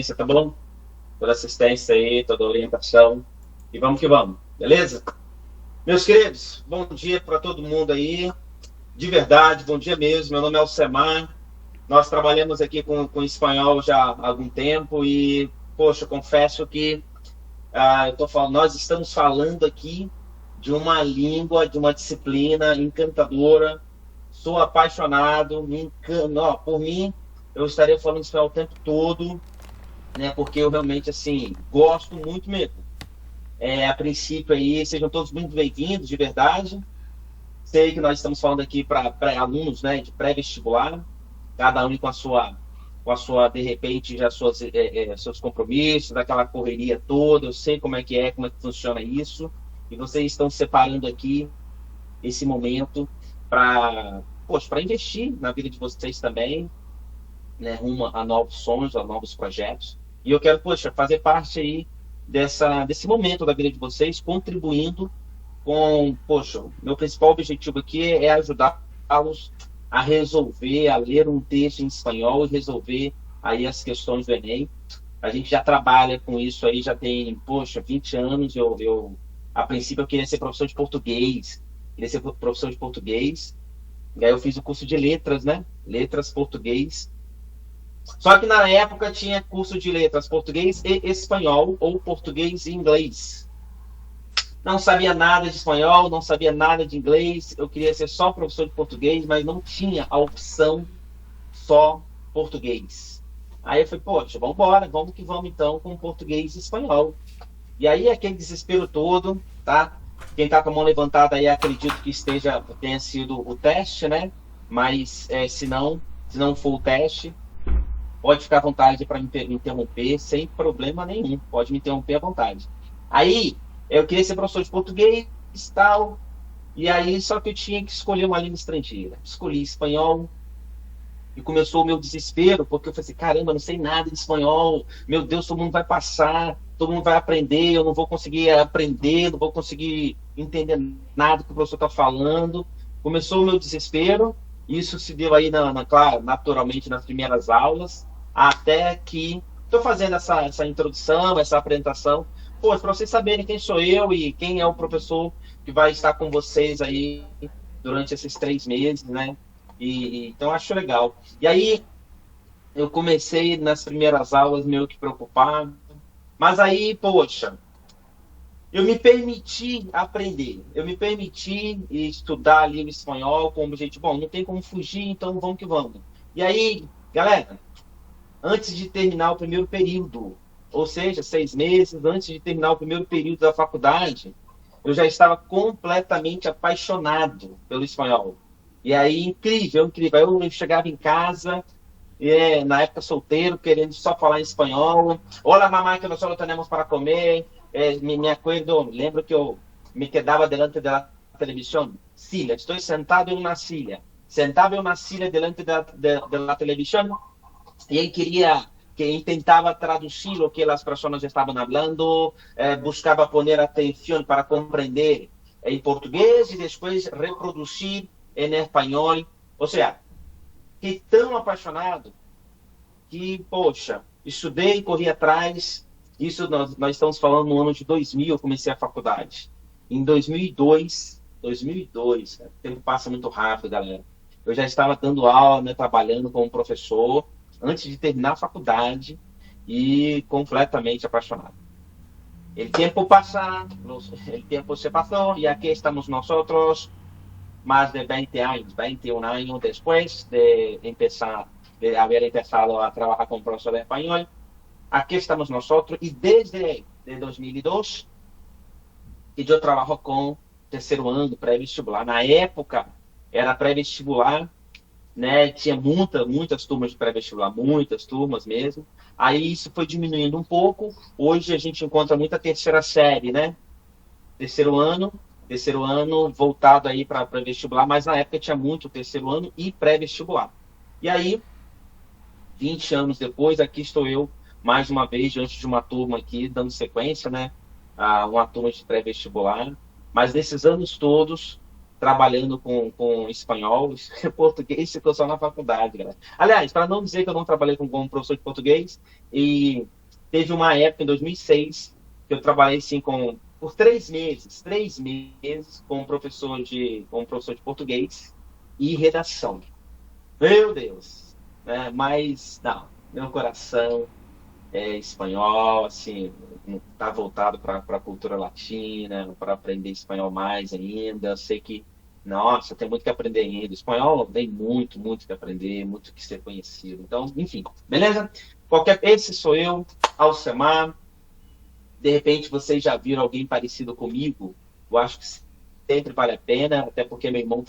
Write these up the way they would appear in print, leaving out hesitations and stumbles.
paciência, tá bom? Toda assistência aí, toda orientação. E vamos que vamos, beleza? Meus queridos, bom dia para todo mundo aí. De verdade, bom dia mesmo. Meu nome é Alcemar. Nós trabalhamos aqui com espanhol já há algum tempo e, poxa, confesso que nós estamos falando aqui de uma língua, de uma disciplina encantadora. Sou apaixonado, por mim, eu estaria falando espanhol o tempo todo, né? Porque eu realmente, assim, gosto muito mesmo. A princípio aí, sejam todos muito bem-vindos, de verdade. Sei que nós estamos falando aqui para alunos, né, de pré-vestibular, cada um com a sua, de repente, já seus compromissos, daquela correria toda. Eu sei como é que funciona isso, e vocês estão separando aqui esse momento para investir na vida de vocês também, né, rumo a novos sonhos, a novos projetos. E eu quero, fazer parte aí desse momento da vida de vocês, contribuindo meu principal objetivo aqui é ajudá-los a resolver, a ler um texto em espanhol e resolver aí as questões do Enem. A gente já trabalha com isso aí, já tem, 20 anos. A princípio, eu queria ser professor de português. E aí eu fiz o curso de letras, né? Letras, português. Só que na época tinha curso de letras português e espanhol, ou português e inglês. Não sabia nada de espanhol, não sabia nada de inglês. Eu queria ser só professor de português, mas não tinha a opção só português. Aí eu falei, vamos embora, vamos que vamos então com português e espanhol. E aí aquele desespero todo, tá? Quem tá com a mão levantada aí, acredito que tenha sido o teste, né? Mas se não for o teste, pode ficar à vontade para me interromper, sem problema nenhum. Pode me interromper à vontade. Aí, eu queria ser professor de português e tal. E aí, só que eu tinha que escolher uma língua estrangeira. Escolhi espanhol. E começou o meu desespero, porque eu falei assim, caramba, não sei nada de espanhol. Meu Deus, todo mundo vai passar, todo mundo vai aprender, eu não vou conseguir aprender, não vou conseguir entender nada que o professor está falando. Começou o meu desespero. Isso se deu aí, claro, naturalmente, nas primeiras aulas. Até que estou fazendo essa introdução, essa apresentação, para vocês saberem quem sou eu e quem é o professor que vai estar com vocês aí durante esses 3 meses, né? Então, acho legal. E aí, eu comecei nas primeiras aulas meio que preocupado, mas aí, eu me permiti aprender, eu me permiti estudar a língua espanhol com o objetivo, não tem como fugir, então vamos que vamos. E aí, galera, antes de terminar o primeiro período, ou seja, 6 meses antes de terminar o primeiro período da faculdade, eu já estava completamente apaixonado pelo espanhol. E aí, incrível. Aí eu chegava em casa, na época solteiro, querendo só falar em espanhol. Olá, mamãe, que nós só temos para comer. Lembro que eu me quedava delante da televisão. Silla, estou sentado em uma silla. Sentava em uma silla delante da televisão. E aí intentava traduzir o que as pessoas estavam falando, buscava poner atenção para compreender em português e depois reproduzir em espanhol. Ou seja, fiquei tão apaixonado que, estudei, corri atrás. Isso nós estamos falando no ano de 2000, eu comecei a faculdade. Em 2002, cara, o tempo passa muito rápido, galera. Eu já estava dando aula, né, trabalhando como professor, antes de terminar a faculdade, e completamente apaixonado. El tiempo pasa, el tiempo se pasó, y aquí estamos nosotros, más de 20 años, 21 años después de haber empezado a trabajar como profesor de español. Aquí estamos nosotros, y desde 2002, que eu trabalho com terceiro ano pré-vestibular. Na época, era pré-vestibular, né? Tinha muitas turmas de pré-vestibular, muitas turmas mesmo. Aí isso foi diminuindo um pouco. Hoje a gente encontra muita terceira série, né? Terceiro ano voltado aí para pré-vestibular, mas na época tinha muito terceiro ano e pré-vestibular. E aí, 20 anos depois, aqui estou eu, mais uma vez, diante de uma turma aqui, dando sequência, né? A uma turma de pré-vestibular. Mas nesses anos todos, trabalhando com espanhol, português ficou só na faculdade, galera. Aliás, para não dizer que eu não trabalhei como professor de português, e teve uma época, em 2006, que eu trabalhei, assim, por 3 meses, como professor de português e redação. Meu Deus! Né? Mas, não, meu coração é espanhol, assim, está voltado para a cultura latina, para aprender espanhol mais ainda. Eu sei que, nossa, tem muito que aprender ainda. Espanhol tem muito, muito que aprender, muito que ser conhecido. Então, enfim, beleza? Esse sou eu, Alcemar. De repente vocês já viram alguém parecido comigo. Eu acho que sempre vale a pena, até porque meu irmão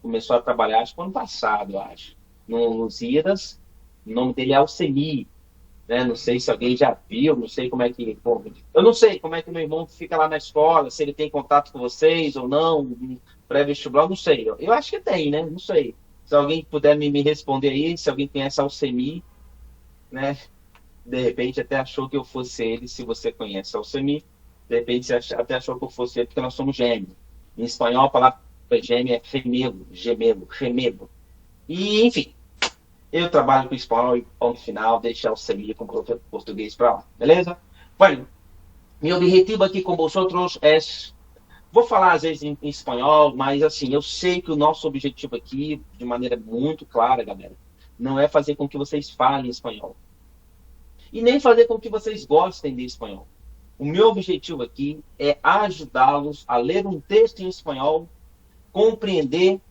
começou a trabalhar, acho que ano passado, eu acho, nos IRAS. O nome dele é Alcemir. Né? Não sei se alguém já viu, não sei como é que... Bom, eu não sei como é que meu irmão fica lá na escola, se ele tem contato com vocês ou não, pré-vestibular, não sei. Eu acho que tem, né? Não sei. Se alguém puder me responder aí, se alguém conhece Alcemir, né? De repente até achou que eu fosse ele, se você conhece Alcemir. De repente você até achou que eu fosse ele, porque nós somos gêmeos. Em espanhol, a palavra gêmeo é gemelo. E, enfim, eu trabalho com espanhol e ponto final, deixar o Alcemir com o português para lá, beleza? Bueno, meu objetivo aqui com vosotros é... Vou falar às vezes em espanhol, mas assim, eu sei que o nosso objetivo aqui, de maneira muito clara, galera, não é fazer com que vocês falem espanhol. E nem fazer com que vocês gostem de espanhol. O meu objetivo aqui é ajudá-los a ler um texto em espanhol, compreender,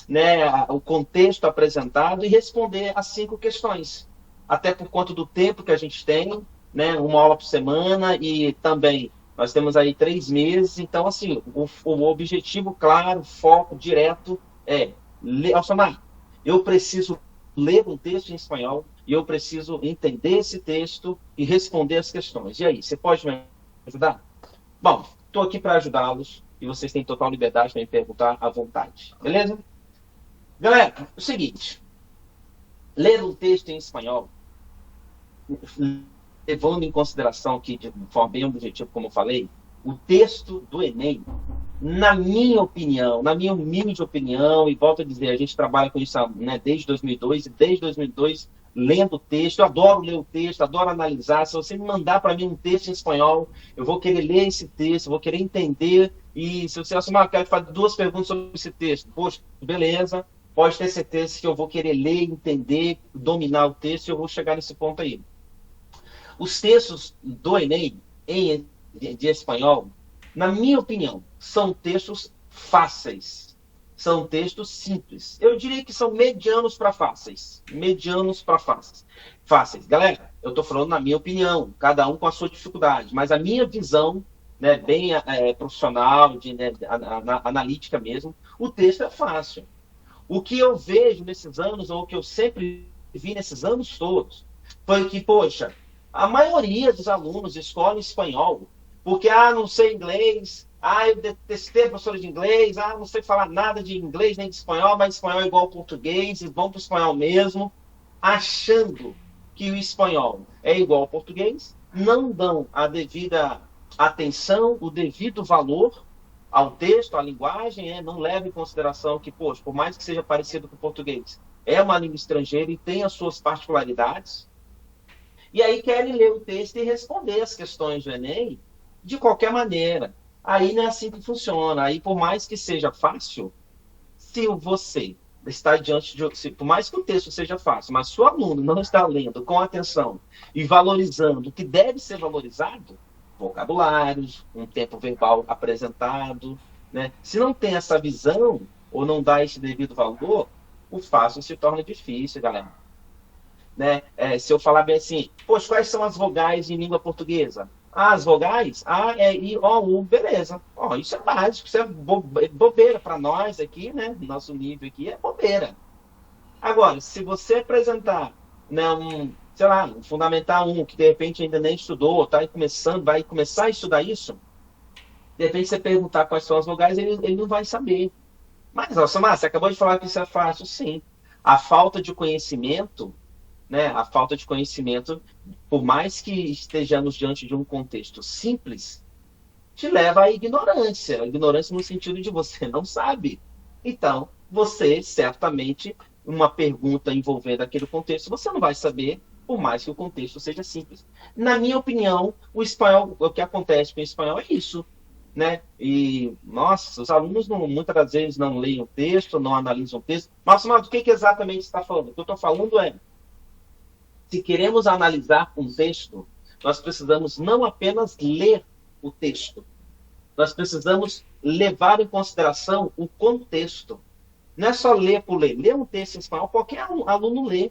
né, o contexto apresentado e responder as 5 questões. Até por conta do tempo que a gente tem, né, uma aula por semana, e também nós temos aí 3 meses. Então, assim, o objetivo claro, foco direto é... Alcemar, eu preciso ler um texto em espanhol e eu preciso entender esse texto e responder as questões. E aí, você pode me ajudar? Bom, estou aqui para ajudá-los e vocês têm total liberdade para me perguntar à vontade. Beleza? Galera, é o seguinte. Ler um texto em espanhol, levando em consideração que, de forma bem objetiva, como eu falei, o texto do Enem, na minha opinião, na minha humilde opinião, e volto a dizer, a gente trabalha com isso, né, desde 2002, e desde 2002, lendo o texto, eu adoro ler o texto, adoro analisar. Se você me mandar para mim um texto em espanhol, eu vou querer ler esse texto, eu vou querer entender, e se você assumir, eu quero fazer 2 perguntas sobre esse texto, poxa, beleza, pode ter certeza que eu vou querer ler, entender, dominar o texto, e eu vou chegar nesse ponto aí. Os textos do Enem, de espanhol, na minha opinião, são textos fáceis. São textos simples. Eu diria que são medianos para fáceis. Medianos para fáceis. Fáceis. Galera, eu estou falando na minha opinião, cada um com a sua dificuldade. Mas a minha visão, né, bem profissional, analítica mesmo, o texto é fácil. O que eu vejo nesses anos, ou o que eu sempre vi nesses anos todos, foi que, poxa, a maioria dos alunos escolhe espanhol porque, não sei inglês, eu detestei professor de inglês, não sei falar nada de inglês nem de espanhol, mas espanhol é igual ao português, e vão para o espanhol mesmo, achando que o espanhol é igual ao português, não dão a devida atenção, o devido valor ao texto, à linguagem, não levam em consideração que, poxa, por mais que seja parecido com o português, é uma língua estrangeira e tem as suas particularidades, e aí querem ler o texto e responder as questões do Enem de qualquer maneira. Aí não é assim que funciona. Aí, por mais que seja fácil, se você está diante de... por mais que o texto seja fácil, mas se o aluno não está lendo com atenção e valorizando o que deve ser valorizado, vocabulários, um tempo verbal apresentado, né? Se não tem essa visão ou não dá esse devido valor, o fácil se torna difícil, galera. Né? Se eu falar bem assim, poxa, quais são as vogais em língua portuguesa? As vogais, A, E, I, O, U, beleza. Isso é básico, isso é bobeira para nós aqui, né? Nosso nível aqui é bobeira. Agora, se você apresentar, né, um Fundamental 1, que de repente ainda nem estudou, vai começar a estudar isso, de repente você perguntar quais são as vogais, ele não vai saber. Mas, Alcemar, você acabou de falar que isso é fácil. Sim. A falta de conhecimento, né, por mais que estejamos diante de um contexto simples, te leva à ignorância. A ignorância no sentido de você não sabe. Então, você certamente, uma pergunta envolvendo aquele contexto, você não vai saber, por mais que o contexto seja simples. Na minha opinião, o espanhol, o que acontece com o espanhol é isso, né? E, nossa, os alunos muitas das vezes não leem o texto, não analisam o texto. Mas, do que exatamente você está falando? O que eu estou falando é, se queremos analisar um texto, nós precisamos não apenas ler o texto, nós precisamos levar em consideração o contexto. Não é só ler por ler. Ler um texto em espanhol, qualquer aluno lê.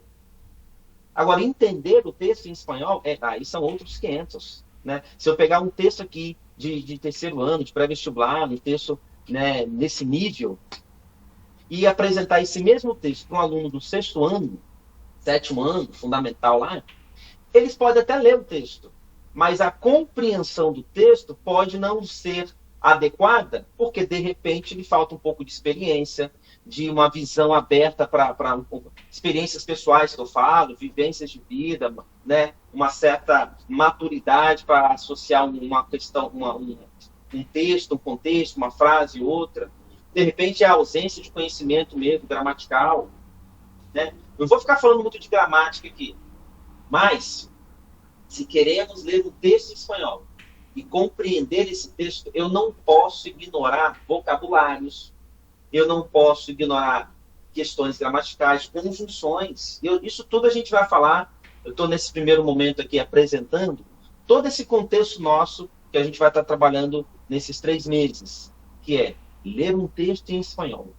Agora, entender o texto em espanhol, aí são outros 500. Né? Se eu pegar um texto aqui de terceiro ano, de pré-vestibular, um texto, né, nesse nível, e apresentar esse mesmo texto para um aluno do sexto ano, sétimo ano, fundamental lá, eles podem até ler o texto, mas a compreensão do texto pode não ser adequada, porque de repente lhe falta um pouco de experiência, de uma visão aberta para experiências pessoais que eu falo, vivências de vida, né? Uma certa maturidade para associar uma questão, um texto, um contexto, uma frase e outra. De repente, a ausência de conhecimento mesmo, gramatical. Né? Não vou ficar falando muito de gramática aqui, mas se queremos ler um texto em espanhol e compreender esse texto, eu não posso ignorar vocabulários, eu não posso ignorar questões gramaticais, conjunções. Isso tudo a gente vai falar. Eu estou nesse primeiro momento aqui apresentando todo esse contexto nosso que a gente vai estar trabalhando nesses 3 meses, que é ler um texto em espanhol,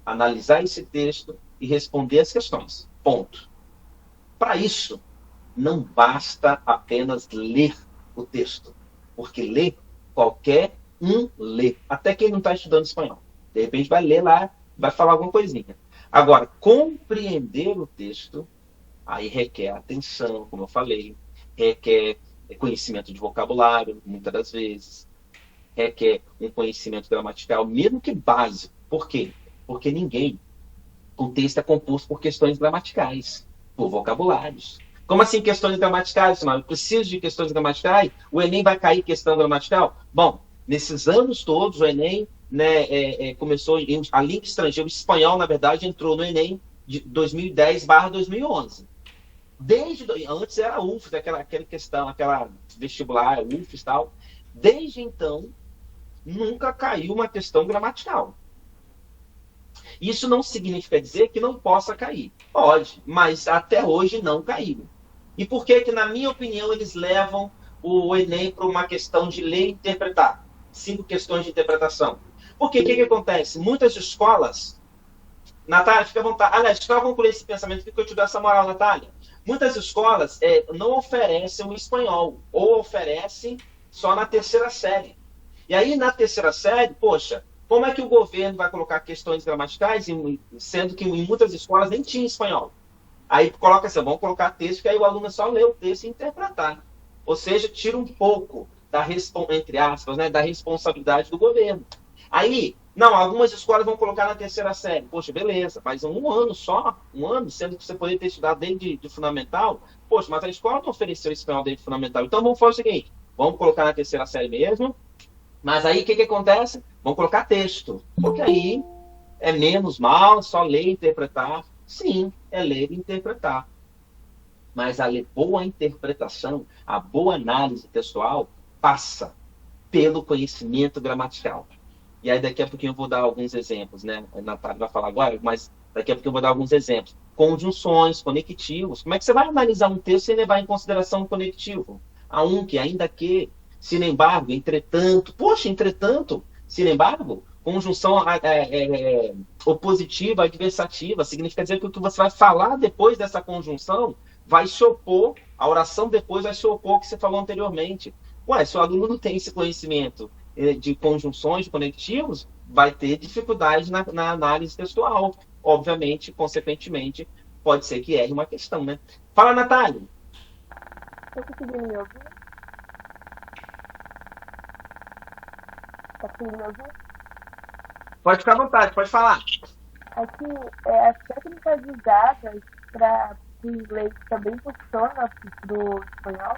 analisar esse texto e responder as questões. Ponto. Para isso, não basta apenas ler o texto, porque ler, qualquer um lê, até quem não está estudando espanhol. De repente vai ler lá, vai falar alguma coisinha. Agora, compreender o texto, aí requer atenção, como eu falei, requer conhecimento de vocabulário, muitas das vezes, requer um conhecimento gramatical, mesmo que básico. Por quê? Porque o texto é composto por questões gramaticais, por vocabulários. Como assim questões gramaticais, Simão? Eu preciso de questões gramaticais? O Enem vai cair questão gramatical? Bom, nesses anos todos, o Enem, né, começou, a língua estrangeira, o espanhol, na verdade, entrou no Enem de 2010/2011. Antes era a UFES, aquela questão, aquela vestibular, UFES e tal. Desde então, nunca caiu uma questão gramatical. Isso não significa dizer que não possa cair. Pode, mas até hoje não caiu. E por que, na minha opinião, eles levam o Enem para uma questão de ler e interpretar? 5 questões de interpretação. Porque o que acontece? Muitas escolas... Natália, fica à vontade. Aliás, só concluir esse pensamento que eu te dou essa moral, Natália. Muitas escolas não oferecem o espanhol, ou oferecem só na terceira série. E aí, na terceira série, poxa, como é que o governo vai colocar questões gramaticais, sendo que em muitas escolas nem tinha espanhol? Aí coloca assim, vamos colocar texto, que aí o aluno é só ler o texto e interpretar. Ou seja, tira um pouco entre aspas, né, da responsabilidade do governo. Aí, não, algumas escolas vão colocar na terceira série. Poxa, beleza, mas um ano só, sendo que você poderia ter estudado desde de fundamental. Poxa, mas a escola não ofereceu espanhol desde fundamental. Então vamos fazer o seguinte, vamos colocar na terceira série mesmo, mas aí o que acontece? Vamos colocar texto, porque aí é menos mal, só ler e interpretar. Sim, é ler e interpretar. Mas a boa interpretação, a boa análise textual, passa pelo conhecimento gramatical. E aí daqui a pouquinho eu vou dar alguns exemplos, né? A Natália vai falar agora, mas daqui a pouquinho eu vou dar alguns exemplos. Conjunções, conectivos. Como é que você vai analisar um texto sem levar em consideração o conectivo? Há um que, ainda que, sin embargo, entretanto. Poxa, entretanto, sin embargo, conjunção opositiva, adversativa, significa dizer que o que você vai falar depois dessa conjunção vai se opor, a oração depois vai se opor ao que você falou anteriormente. Ué, se o aluno não tem esse conhecimento de conjunções, de conectivos, vai ter dificuldade na análise textual. Obviamente, consequentemente, pode ser que erre uma questão, né? Fala, Natália. Tá conseguindo me ouvir? Tá conseguindo me ouvir? Pode ficar à vontade, pode falar. Aqui, as técnicas usadas para o inglês também funcionam do espanhol?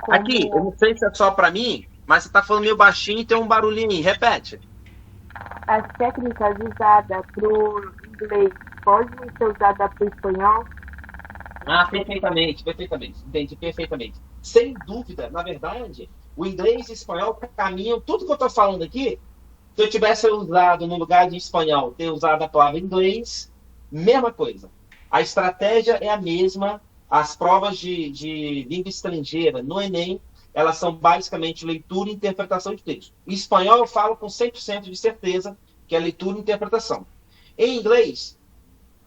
Aqui, eu não sei se é só para mim, Mas você está falando meio baixinho e tem um barulhinho aí. Repete. As técnicas usadas para o inglês podem ser usadas para o espanhol? Ah, perfeitamente, perfeitamente. Entendi perfeitamente. Sem dúvida, na verdade, o inglês e o espanhol caminham. Tudo que eu estou falando aqui, se eu tivesse usado no lugar de espanhol, ter usado a palavra inglês, mesma coisa. A estratégia é a mesma. As provas de língua estrangeira no Enem, elas são basicamente leitura e interpretação de texto. Em espanhol, eu falo com 100% de certeza que é leitura e interpretação. Em inglês,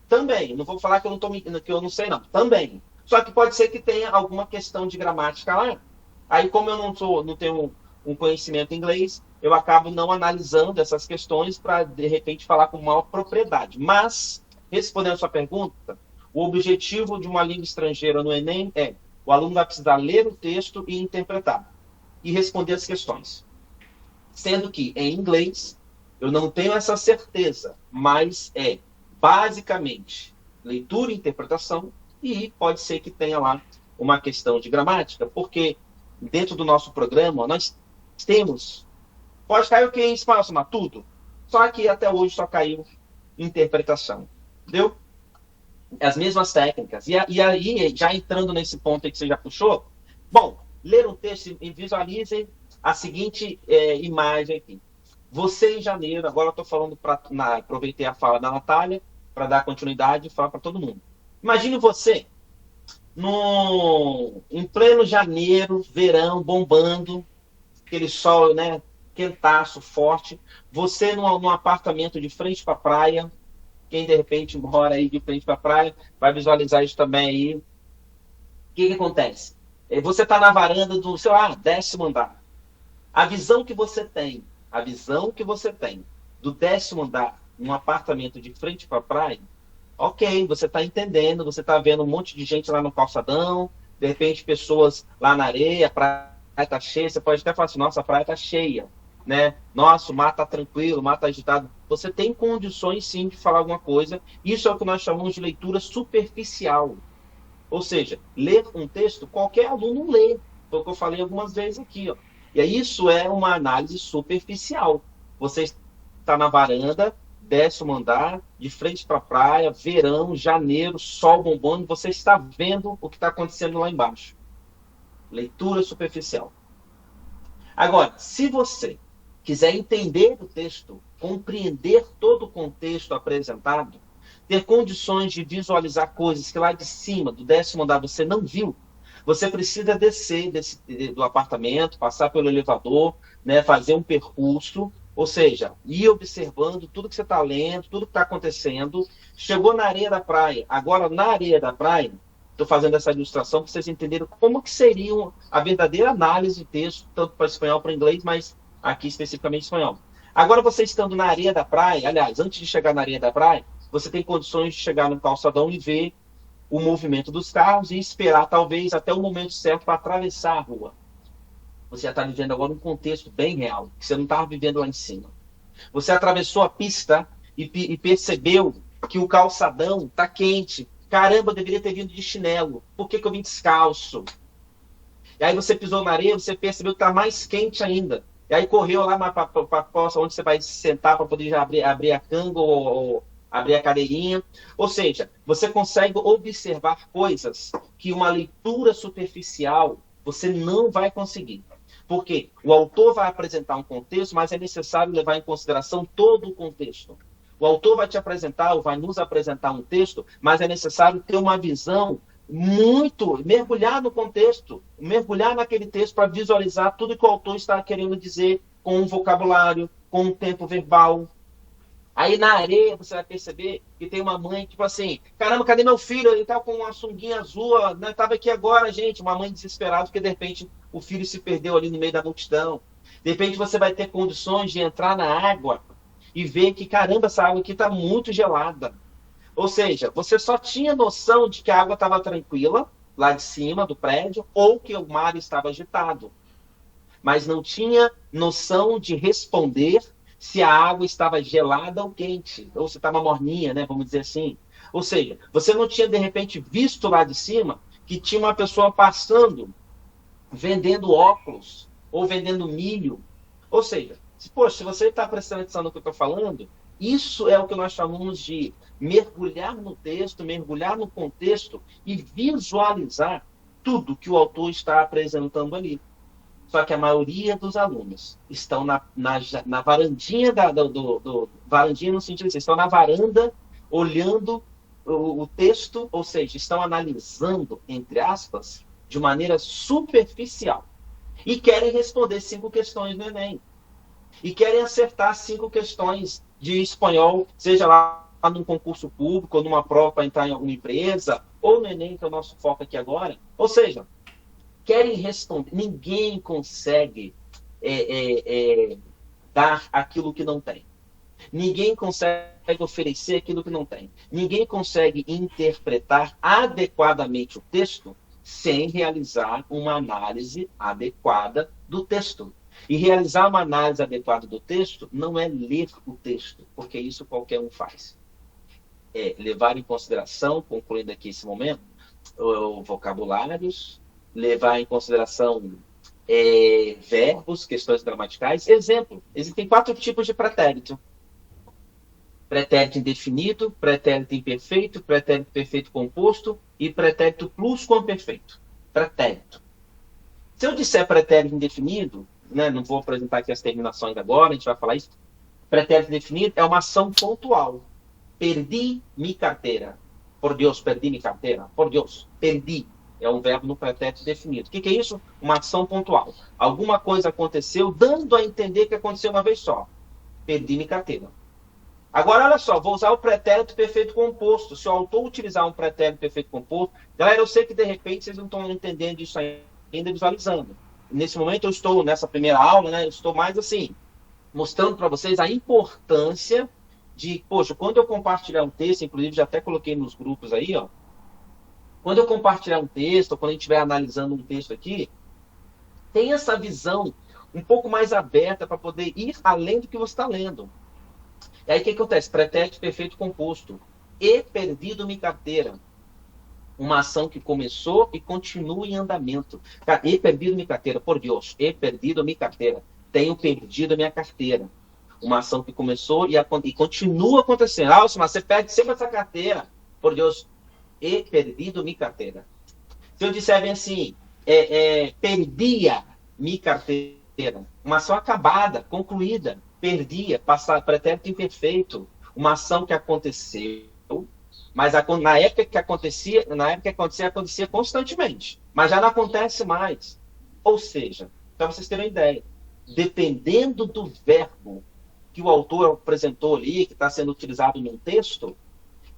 também. Não vou falar que que eu não sei, não. Também. Só que pode ser que tenha alguma questão de gramática lá. Aí, como eu não tenho um conhecimento em inglês, eu acabo não analisando essas questões para, de repente, falar com maior propriedade. Mas, respondendo a sua pergunta, o objetivo de uma língua estrangeira no Enem é o aluno vai precisar ler o texto e interpretar. E responder as questões. Sendo que, em inglês, eu não tenho essa certeza, mas é basicamente leitura e interpretação, e pode ser que tenha lá uma questão de gramática, porque dentro do nosso programa nós temos, pode cair o que em espanhol, somar tudo, só que até hoje só caiu interpretação, entendeu? As mesmas técnicas. E aí, já entrando nesse ponto aí que você já puxou, bom, ler um texto e visualizem a seguinte imagem aqui. Você em janeiro, agora eu estou falando aproveitei a fala da Natália para dar continuidade e falar para todo mundo. Imagine você em pleno janeiro, verão, bombando, aquele sol, né, quentaço, forte, você num apartamento de frente para a praia, quem de repente mora aí de frente para a praia, vai visualizar isso também aí. O que acontece? Você está na varanda do seu 10º andar. A visão que você tem do 10º andar, num apartamento de frente para a praia, ok, você está entendendo, você está vendo um monte de gente lá no calçadão, de repente pessoas lá na areia, a praia está cheia, você pode até falar assim, nossa, a praia está cheia, né? Nossa, o mar está tranquilo, o mar está agitado. Você tem condições sim de falar alguma coisa, isso é o que nós chamamos de leitura superficial. Ou seja, ler um texto, qualquer aluno lê, foi o que eu falei algumas vezes aqui, ó. E aí isso é uma análise superficial. Você está na varanda, 10º andar, de frente para a praia, verão, janeiro, sol bombando, você está vendo o que está acontecendo lá embaixo. Leitura superficial. Agora, se você quiser entender o texto, compreender todo o contexto apresentado, ter condições de visualizar coisas que lá de cima, do 10º andar, você não viu, você precisa descer do apartamento, passar pelo elevador, né, fazer um percurso, ou seja, ir observando tudo que você está lendo, tudo que está acontecendo. Chegou na areia da praia. Agora, na areia da praia, estou fazendo essa ilustração para vocês entenderem como que seria a verdadeira análise de texto, tanto para espanhol para inglês, mas aqui especificamente espanhol. Agora, você estando na areia da praia, aliás, antes de chegar na areia da praia, você tem condições de chegar no calçadão e ver o movimento dos carros e esperar, talvez, até o momento certo para atravessar a rua. Você já está vivendo agora um contexto bem real, que você não estava vivendo lá em cima. Você atravessou a pista e percebeu que o calçadão está quente. Caramba, eu deveria ter vindo de chinelo. Por que eu vim descalço? E aí você pisou na areia, você percebeu que está mais quente ainda. E aí correu lá para a poça onde você vai se sentar para poder já abrir a canga ou abrir a cadeirinha. Ou seja, você consegue observar coisas que uma leitura superficial você não vai conseguir. Porque o autor vai apresentar um contexto, mas é necessário levar em consideração todo o contexto. O autor vai te apresentar, ou vai nos apresentar um texto, mas é necessário ter uma visão mergulhar no contexto, mergulhar naquele texto para visualizar tudo que o autor está querendo dizer com um vocabulário, com um tempo verbal. Aí na areia você vai perceber que tem uma mãe, tipo assim, caramba, cadê meu filho? Ele tá com uma sunguinha azul, né? Tava aqui agora, gente. Uma mãe desesperada porque de repente o filho se perdeu ali no meio da multidão. De repente você vai ter condições de entrar na água e ver que, caramba, essa água aqui está muito gelada. Ou seja, você só tinha noção de que a água estava tranquila, lá de cima do prédio, ou que o mar estava agitado. Mas não tinha noção de responder se a água estava gelada ou quente, ou se estava morninha, né, vamos dizer assim. Ou seja, você não tinha, de repente, visto lá de cima que tinha uma pessoa passando, vendendo óculos, ou vendendo milho. Ou seja, poxa, se você está prestando atenção no que eu estou falando, isso é o que nós chamamos de mergulhar no texto, mergulhar no contexto e visualizar tudo que o autor está apresentando ali. Só que a maioria dos alunos estão na varandinha, varandinha no sentido de estão na varanda, olhando o texto, ou seja, estão analisando, entre aspas, de maneira superficial. E querem responder 5 questões no Enem. E querem acertar 5 questões de espanhol, seja lá num concurso público, ou numa prova para entrar em alguma empresa, ou no Enem, que é o nosso foco aqui agora. Ou seja, querem responder. Ninguém consegue dar aquilo que não tem. Ninguém consegue oferecer aquilo que não tem. Ninguém consegue interpretar adequadamente o texto sem realizar uma análise adequada do texto. E realizar uma análise adequada do texto não é ler o texto, porque isso qualquer um faz. É levar em consideração, concluindo aqui esse momento, vocabulários, levar em consideração verbos, questões gramaticais. Exemplo, existem 4 tipos de pretérito. Pretérito indefinido, pretérito imperfeito, pretérito perfeito composto e pretérito plusquamperfeito. Pretérito. Se eu disser pretérito indefinido, né, não vou apresentar aqui as terminações agora, a gente vai falar isso. Pretérito indefinido é uma ação pontual. Perdi minha carteira. Por Deus, perdi minha carteira. Por Deus, perdi. É um verbo no pretérito definido. O que é isso? Uma ação pontual. Alguma coisa aconteceu, dando a entender que aconteceu uma vez só. Perdi minha carteira. Agora, olha só, vou usar o pretérito perfeito composto. Se o autor utilizar um pretérito perfeito composto... Galera, eu sei que de repente vocês não estão entendendo isso ainda, visualizando. Nesse momento eu estou, nessa primeira aula, né, eu estou mais assim, mostrando para vocês a importância de, poxa, quando eu compartilhar um texto, inclusive já até coloquei nos grupos aí, ó, quando eu compartilhar um texto, ou quando a gente estiver analisando um texto aqui, tem essa visão um pouco mais aberta para poder ir além do que você está lendo. E aí o que acontece? Pretérito perfeito composto. E perdido minha carteira. Uma ação que começou e continua em andamento. E perdido minha carteira. Por Deus. E perdido minha carteira. Tenho perdido a minha carteira. Uma ação que começou e continua acontecendo. Ah, mas você perde sempre essa carteira. Por Deus. E perdido minha carteira. Se eu disser bem assim, perdia minha carteira. Uma ação acabada, concluída. Perdia, passado, pretérito imperfeito, uma ação que aconteceu, mas na época que acontecia constantemente, mas já não acontece mais. Ou seja, para vocês terem uma ideia, dependendo do verbo que o autor apresentou ali, que está sendo utilizado num texto,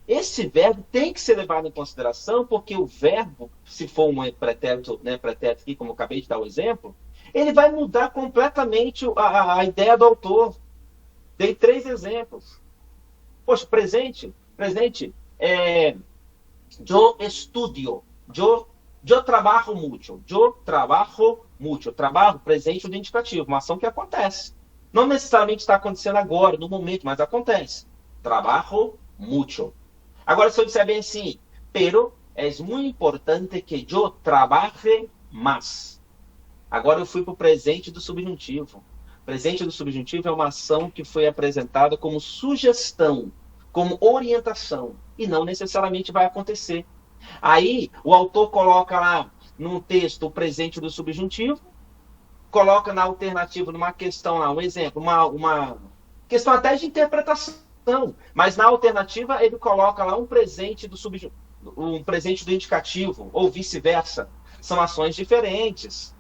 esse verbo tem que ser levado em consideração, porque o verbo, se for um pretérito, né, pretérito aqui, como eu acabei de dar o exemplo, ele vai mudar completamente a ideia do autor. Dei 3 exemplos. Poxa, presente, yo estudio, yo trabajo mucho, trabalho, presente do indicativo, uma ação que acontece. Não necessariamente está acontecendo agora, no momento, mas acontece. Trabajo mucho. Agora, se eu disser bem assim, pero es muy importante que yo trabaje más. Agora eu fui para o presente do subjuntivo. Presente do subjuntivo é uma ação que foi apresentada como sugestão, como orientação, e não necessariamente vai acontecer. Aí o autor coloca lá no texto o presente do subjuntivo, coloca na alternativa, numa questão lá, um exemplo, uma questão até de interpretação, mas na alternativa ele coloca lá um presente do um presente do indicativo, ou vice-versa. São ações diferentes.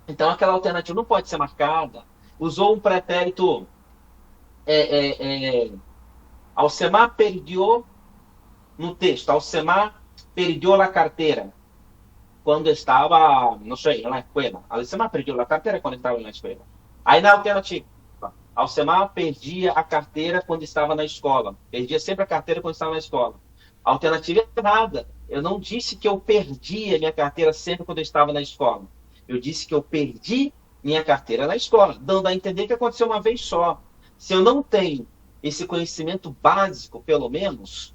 Então aquela alternativa não pode ser marcada. Usou um pretérito Alcemar perdió no texto. Alcemar perdió la carteira quando estava, não sei, na escola. Alcemar perdió la carteira quando estava na escola. Aí na alternativa, Alcemar perdia a carteira quando estava na escola. Perdia sempre a carteira quando estava na escola. A alternativa é errada. Eu não disse que eu perdia minha carteira sempre quando eu estava na escola. Eu disse que eu perdi minha carteira na escola, dando a entender que aconteceu uma vez só. Se eu não tenho esse conhecimento básico, pelo menos,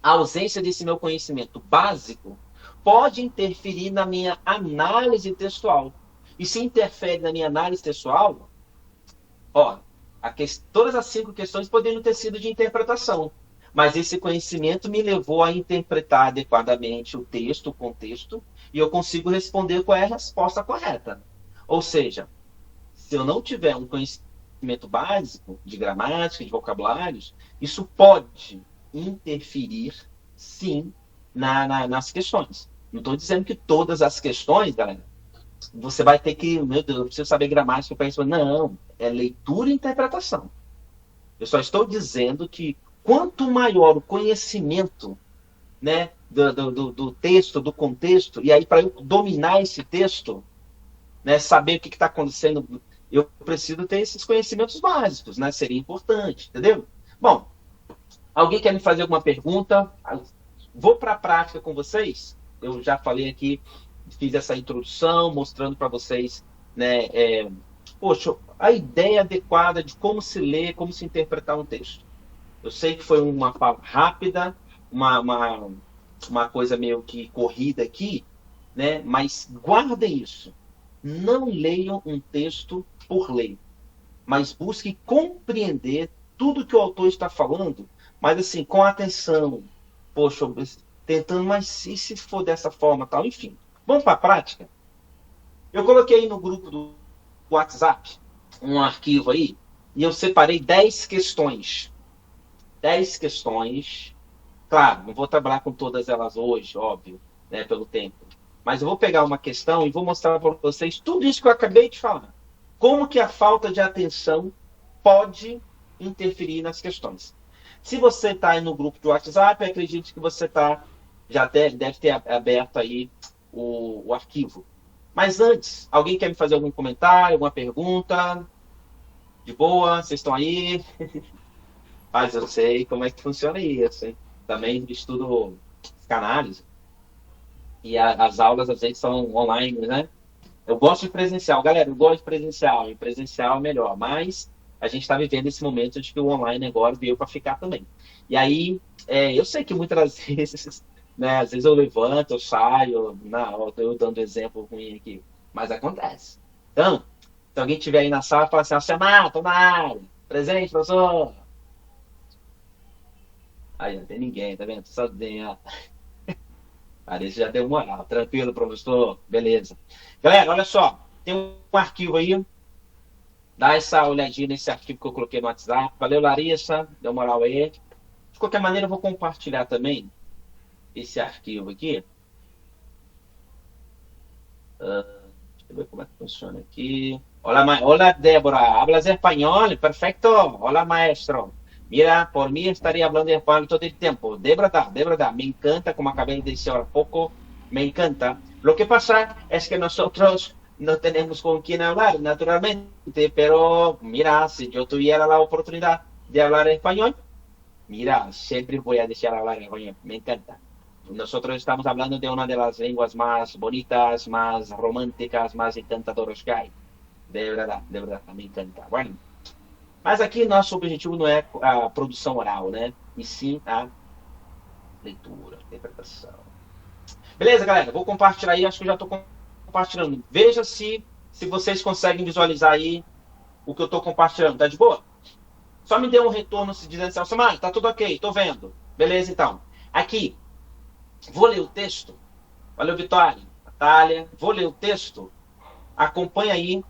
a ausência desse meu conhecimento básico pode interferir na minha análise textual. E se interfere na minha análise textual, ó, todas as 5 questões poderiam ter sido de interpretação, mas esse conhecimento me levou a interpretar adequadamente o texto, o contexto, e eu consigo responder qual é a resposta correta. Ou seja, se eu não tiver um conhecimento básico de gramática, de vocabulários, isso pode interferir, sim, nas questões. Não estou dizendo que todas as questões, galera, você vai ter que, meu Deus, eu preciso saber gramática para isso. Não, é leitura e interpretação. Eu só estou dizendo que quanto maior o conhecimento, né, do texto, do contexto, e aí para eu dominar esse texto, né, saber o que está acontecendo, eu preciso ter esses conhecimentos básicos, né? Seria importante, entendeu? Bom, alguém quer me fazer alguma pergunta? Vou para a prática com vocês. Eu já falei aqui, fiz essa introdução, mostrando para vocês, né, poxa, a ideia adequada de como se lê, como se interpretar um texto. Eu sei que foi uma fala rápida, uma coisa meio que corrida aqui, né? Mas guardem isso. Não leiam um texto por ler, mas busquem compreender tudo que o autor está falando, mas assim, com atenção. Poxa, tentando, mas se for dessa forma, tal, enfim. Vamos para a prática? Eu coloquei no grupo do WhatsApp um arquivo aí, e eu separei 10 questões. 10 questões. Claro, não vou trabalhar com todas elas hoje, óbvio, né, pelo tempo. Mas eu vou pegar uma questão e vou mostrar para vocês tudo isso que eu acabei de falar. Como que a falta de atenção pode interferir nas questões. Se você está aí no grupo do WhatsApp, eu acredito que você já deve ter aberto aí o arquivo. Mas antes, alguém quer me fazer algum comentário, alguma pergunta? De boa? Vocês estão aí? Mas eu sei como é que funciona isso, hein? Também estudo psicanálise. E as aulas, às vezes, são online, né? Eu gosto de presencial. Galera, eu gosto de presencial. E presencial é melhor. Mas a gente está vivendo esse momento de que o online agora veio para ficar também. E aí, eu sei que muitas das vezes, né? Às vezes eu levanto, eu saio. Não, eu dando exemplo ruim aqui. Mas acontece. Então, se alguém estiver aí na sala, fala assim, Alcemar, tô na área. Presente, professor. Aí não tem ninguém, tá vendo? Só tem a... Parece já deu moral. Tranquilo, professor? Beleza. Galera, olha só. Tem um arquivo aí. Dá essa olhadinha nesse arquivo que eu coloquei no WhatsApp. Valeu, Larissa. Deu moral aí. De qualquer maneira, eu vou compartilhar também esse arquivo aqui. Deixa eu ver como é que funciona aqui. Hola, Débora. ¿Hablas español? Perfecto. Hola, maestro. Mira, por mí estaría hablando español todo el tiempo. De verdad, me encanta, como acabé de decir ahora poco, me encanta. Lo que pasa es que nosotros no tenemos con quién hablar, naturalmente, pero mira, si yo tuviera la oportunidad de hablar español, mira, siempre voy a desear hablar español, me encanta. Nosotros estamos hablando de una de las lenguas más bonitas, más románticas, más encantadoras que hay. De verdad, me encanta. Bueno. Mas aqui nosso objetivo não é a produção oral, né? E sim a leitura, a interpretação. Beleza, galera? Vou compartilhar aí, acho que eu já estou compartilhando. Veja se vocês conseguem visualizar aí o que eu estou compartilhando. Tá de boa? Só me dê um retorno se dizendo assim, Alcemar, tá tudo ok, tô vendo. Beleza, então. Aqui, vou ler o texto. Valeu, Vitória, Natália. Vou ler o texto. Acompanha aí.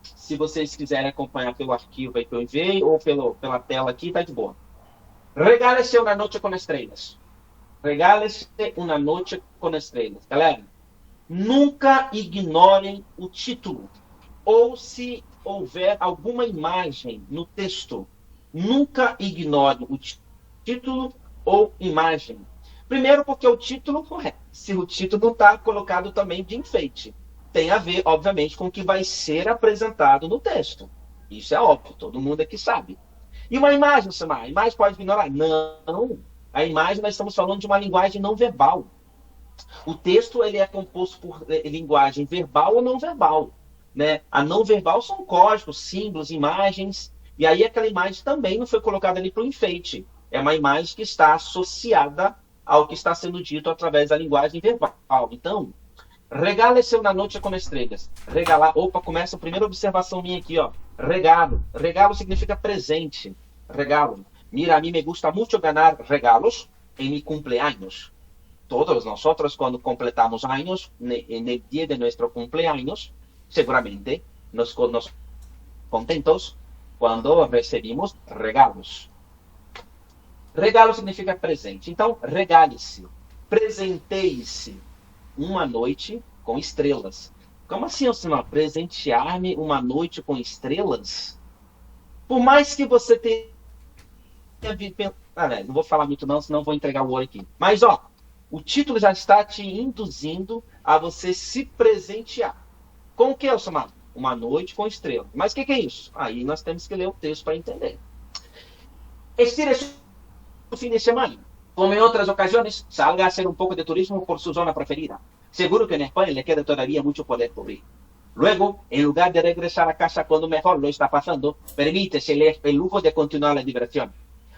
Se vocês quiserem acompanhar pelo arquivo aí que eu enviei ou pela tela aqui, tá de boa. Regálese uma noite com estrelas. Regálese uma noite com estrelas. Galera, nunca ignorem o título. Ou se houver alguma imagem no texto, nunca ignore o título ou imagem. Primeiro porque o título, se o título não está colocado também de enfeite. Tem a ver, obviamente, com o que vai ser apresentado no texto. Isso é óbvio, todo mundo aqui sabe. E uma imagem, Samar? A imagem pode ignorar? Não. A imagem, nós estamos falando de uma linguagem não verbal. O texto ele é composto por linguagem verbal ou não verbal. Né? A não verbal são códigos, símbolos, imagens. E aí aquela imagem também não foi colocada ali para o enfeite. É uma imagem que está associada ao que está sendo dito através da linguagem verbal. Então, Regale-se uma noite com estrelas. Regalar. Opa, começa a primeira observação minha aqui, ó. Regalo. Regalo significa presente. Regalo. Mira, a mim me gusta mucho ganar regalos en mi cumpleaños. Todos nosotros cuando completamos años, en el día de nuestro cumpleaños, seguramente nos contentos quando recebemos regalos. Regalo significa presente. Então, regale-se, presenteie-se uma noite com estrelas. Como assim, Alcimar? Presentear-me uma noite com estrelas? Por mais que você tenha... não vou falar muito não, senão vou entregar o ouro aqui. Mas, ó, o título já está te induzindo a você se presentear. Com o que, Alcimar? Uma noite com estrelas. Mas o que é isso? Aí nós temos que ler o texto para entender. Estire-se o fim de semana. Como en otras ocasiones, salga a hacer un poco de turismo por su zona preferida. Seguro que en España le queda todavía mucho por descubrir. Luego, en lugar de regresar a casa cuando mejor lo está pasando, permítese el lujo de continuar la diversión.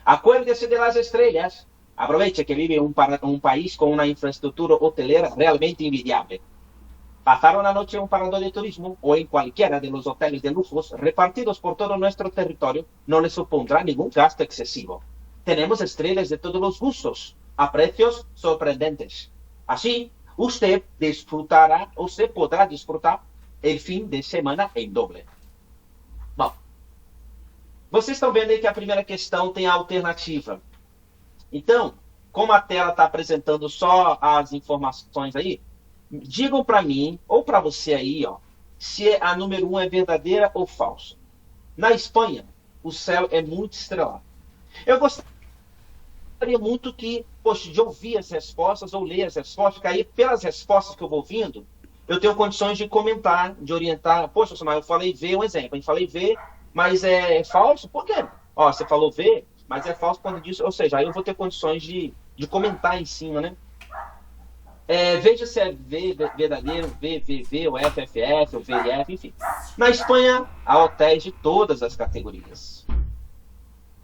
Acuérdese de las estrellas. Aproveche que vive en un país con una infraestructura hotelera realmente envidiable. Pasar una noche en un parador de turismo o en cualquiera de los hoteles de lujos repartidos por todo nuestro territorio no le supondrá ningún gasto excesivo. Tenemos estrellas de todos los gustos, a precios sorprendentes. Así, usted podrá disfrutar el fin de semana em doble. Bom, vocês estão vendo aí que a primeira questão tem a alternativa. Então, como a tela está apresentando só as informações aí, digam para mim, ou para você aí, ó, se a número 1 é verdadeira ou falsa. Na Espanha, o céu é muito estrelado. Eu gostaria muito de ouvir as respostas ou ler as respostas, porque aí, pelas respostas que eu vou ouvindo, eu tenho condições de comentar, de orientar. Poxa, mas eu falei V, um exemplo. Eu falei V, mas é falso? Por quê? Ó, você falou V, mas é falso quando disso. Ou seja, aí eu vou ter condições de comentar em cima, né? Veja se é V verdadeiro, VVV, ou FFF, ou VIF, enfim. Na Espanha, há hotéis de todas as categorias.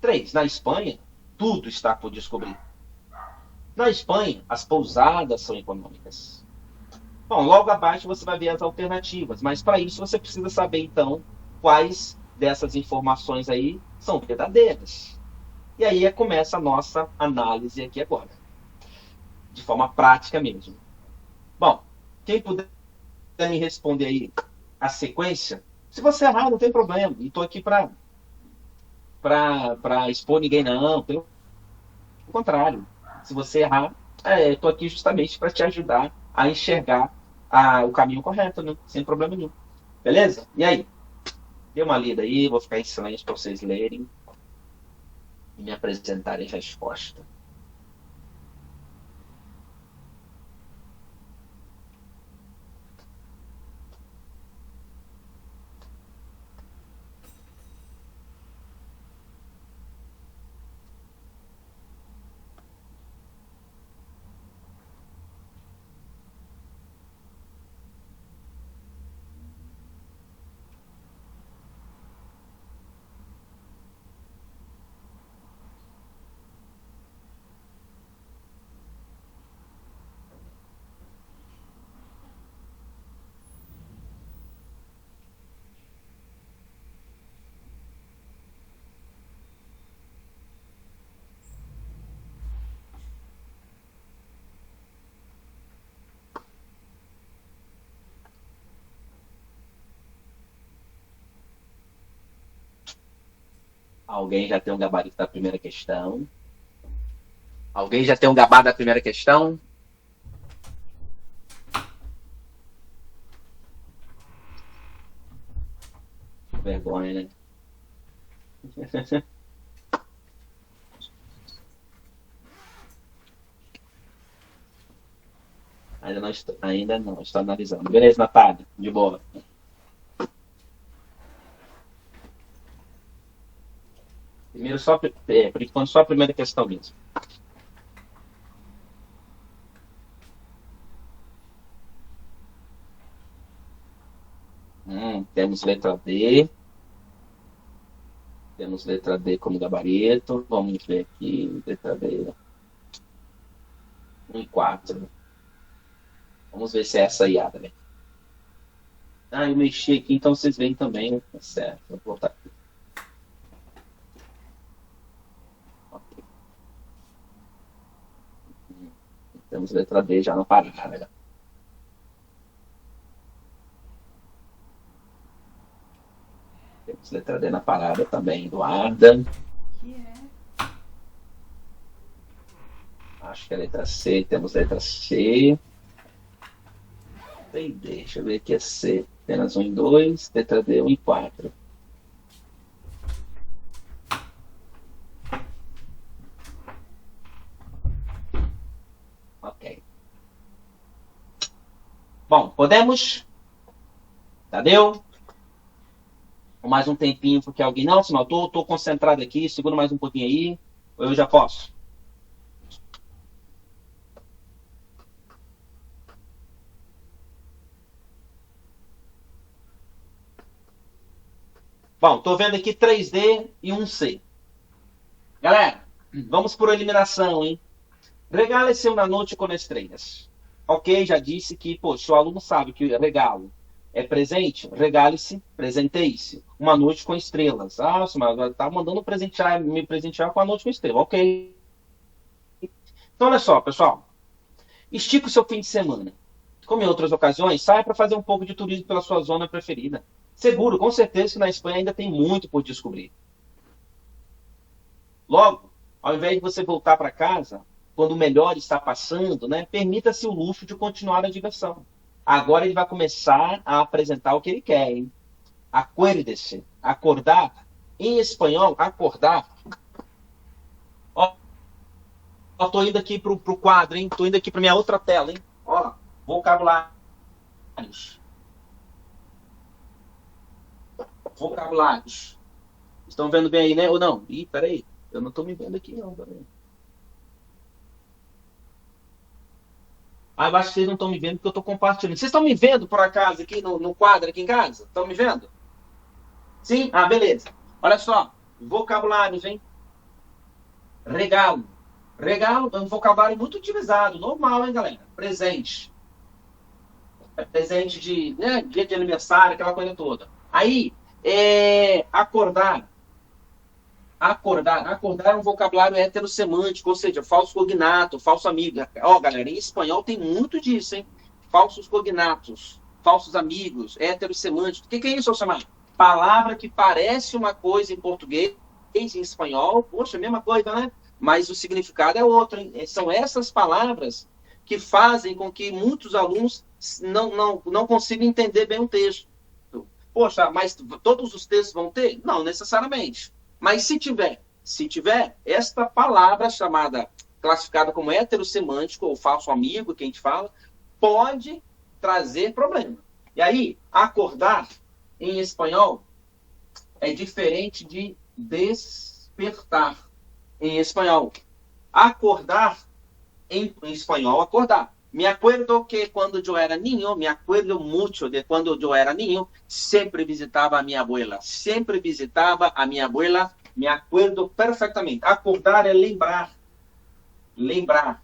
3. Na Espanha, tudo está por descobrir. Na Espanha, as pousadas são econômicas. Bom, logo abaixo você vai ver as alternativas, mas para isso você precisa saber, então, quais dessas informações aí são verdadeiras. E aí começa a nossa análise aqui agora, de forma prática mesmo. Bom, quem puder me responder aí a sequência, se você errar, não tem problema, não estou aqui para expor ninguém, não, pelo contrário. Se você errar, estou aqui justamente para te ajudar a enxergar o caminho correto, né? Sem problema nenhum. Beleza? E aí? Dê uma lida aí, vou ficar em silêncio para vocês lerem e me apresentarem a resposta. Alguém já tem um gabarito da primeira questão? Alguém já tem um gabarito da primeira questão? Vergonha, né? Ainda não, estou analisando. Beleza, Natália, de boa. Primeiro, por enquanto, só a primeira questão mesmo. Temos letra D. Temos letra D como gabarito. Vamos ver aqui, letra D. 1 e 4. Vamos ver se é essa aí, Adam. Ah, eu mexi aqui, então vocês veem também. Tá certo, vou voltar aqui. Ok. Temos letra D já no parágrafo. Temos letra D na parada também, Eduarda. Acho que é letra C. Temos letra C. E D. Deixa eu ver aqui. É C. Apenas 1 e 2. Letra D, 1 e 4. Ok. Bom, podemos? Tadeu? Mais um tempinho porque alguém... Não, senão eu tô concentrado aqui. Segura mais um pouquinho aí. Ou eu já posso? Bom, tô vendo aqui 3D e 1C. Galera, vamos por eliminação, hein? Regale-se uma noite com estrelas. Ok, já disse que, poxa, o aluno sabe que regalo é presente, regale-se, presenteie-se. Uma noite com estrelas. Ah, mas tá mandando me presentear com a noite com estrelas. Ok. Então, olha só, pessoal. Estica o seu fim de semana. Como em outras ocasiões, saia para fazer um pouco de turismo pela sua zona preferida. Seguro, com certeza que na Espanha ainda tem muito por descobrir. Logo, ao invés de você voltar para casa, quando o melhor está passando, né, permita-se o luxo de continuar a diversão. Agora ele vai começar a apresentar o que ele quer, hein? Acuérdese, acordar. Em espanhol, acordar. Ó, tô indo aqui pro quadro, hein? Tô indo aqui para minha outra tela, hein? Ó, vocabulários. Vocabulários. Estão vendo bem aí, né? Ou não? Ih, peraí. Eu não tô me vendo aqui, não. Peraí. Ah, eu acho que vocês não estão me vendo porque eu tô compartilhando. Vocês estão me vendo, por acaso, aqui no quadro, aqui em casa? Estão me vendo? Sim? Ah, beleza. Olha só. Vocabulários, hein? Regalo. Regalo é um vocabulário muito utilizado. Normal, hein, galera? Presente. É presente de, né, dia de aniversário, aquela coisa toda. Aí, acordar. Acordar é um vocabulário heterossemântico, ou seja, falso cognato, falso amigo. Ó, galera, em espanhol tem muito disso, hein? Falsos cognatos, falsos amigos, heterossemântico. O que é isso, Alcemar? Palavra que parece uma coisa em português, em espanhol, poxa, a mesma coisa, né? Mas o significado é outro, hein? São essas palavras que fazem com que muitos alunos não consigam entender bem o texto. Poxa, mas todos os textos vão ter? Não necessariamente. Mas se tiver esta palavra chamada, classificada como heterossemântico ou falso amigo, que a gente fala, pode trazer problema. E aí, acordar, em espanhol, é diferente de despertar, em espanhol. Acordar, em espanhol, acordar. Me acuerdo que quando eu era niño, me acuerdo mucho de quando eu era niño, sempre visitava a minha abuela. Sempre visitava a minha abuela, me acuerdo perfeitamente. Acordar é lembrar. Lembrar.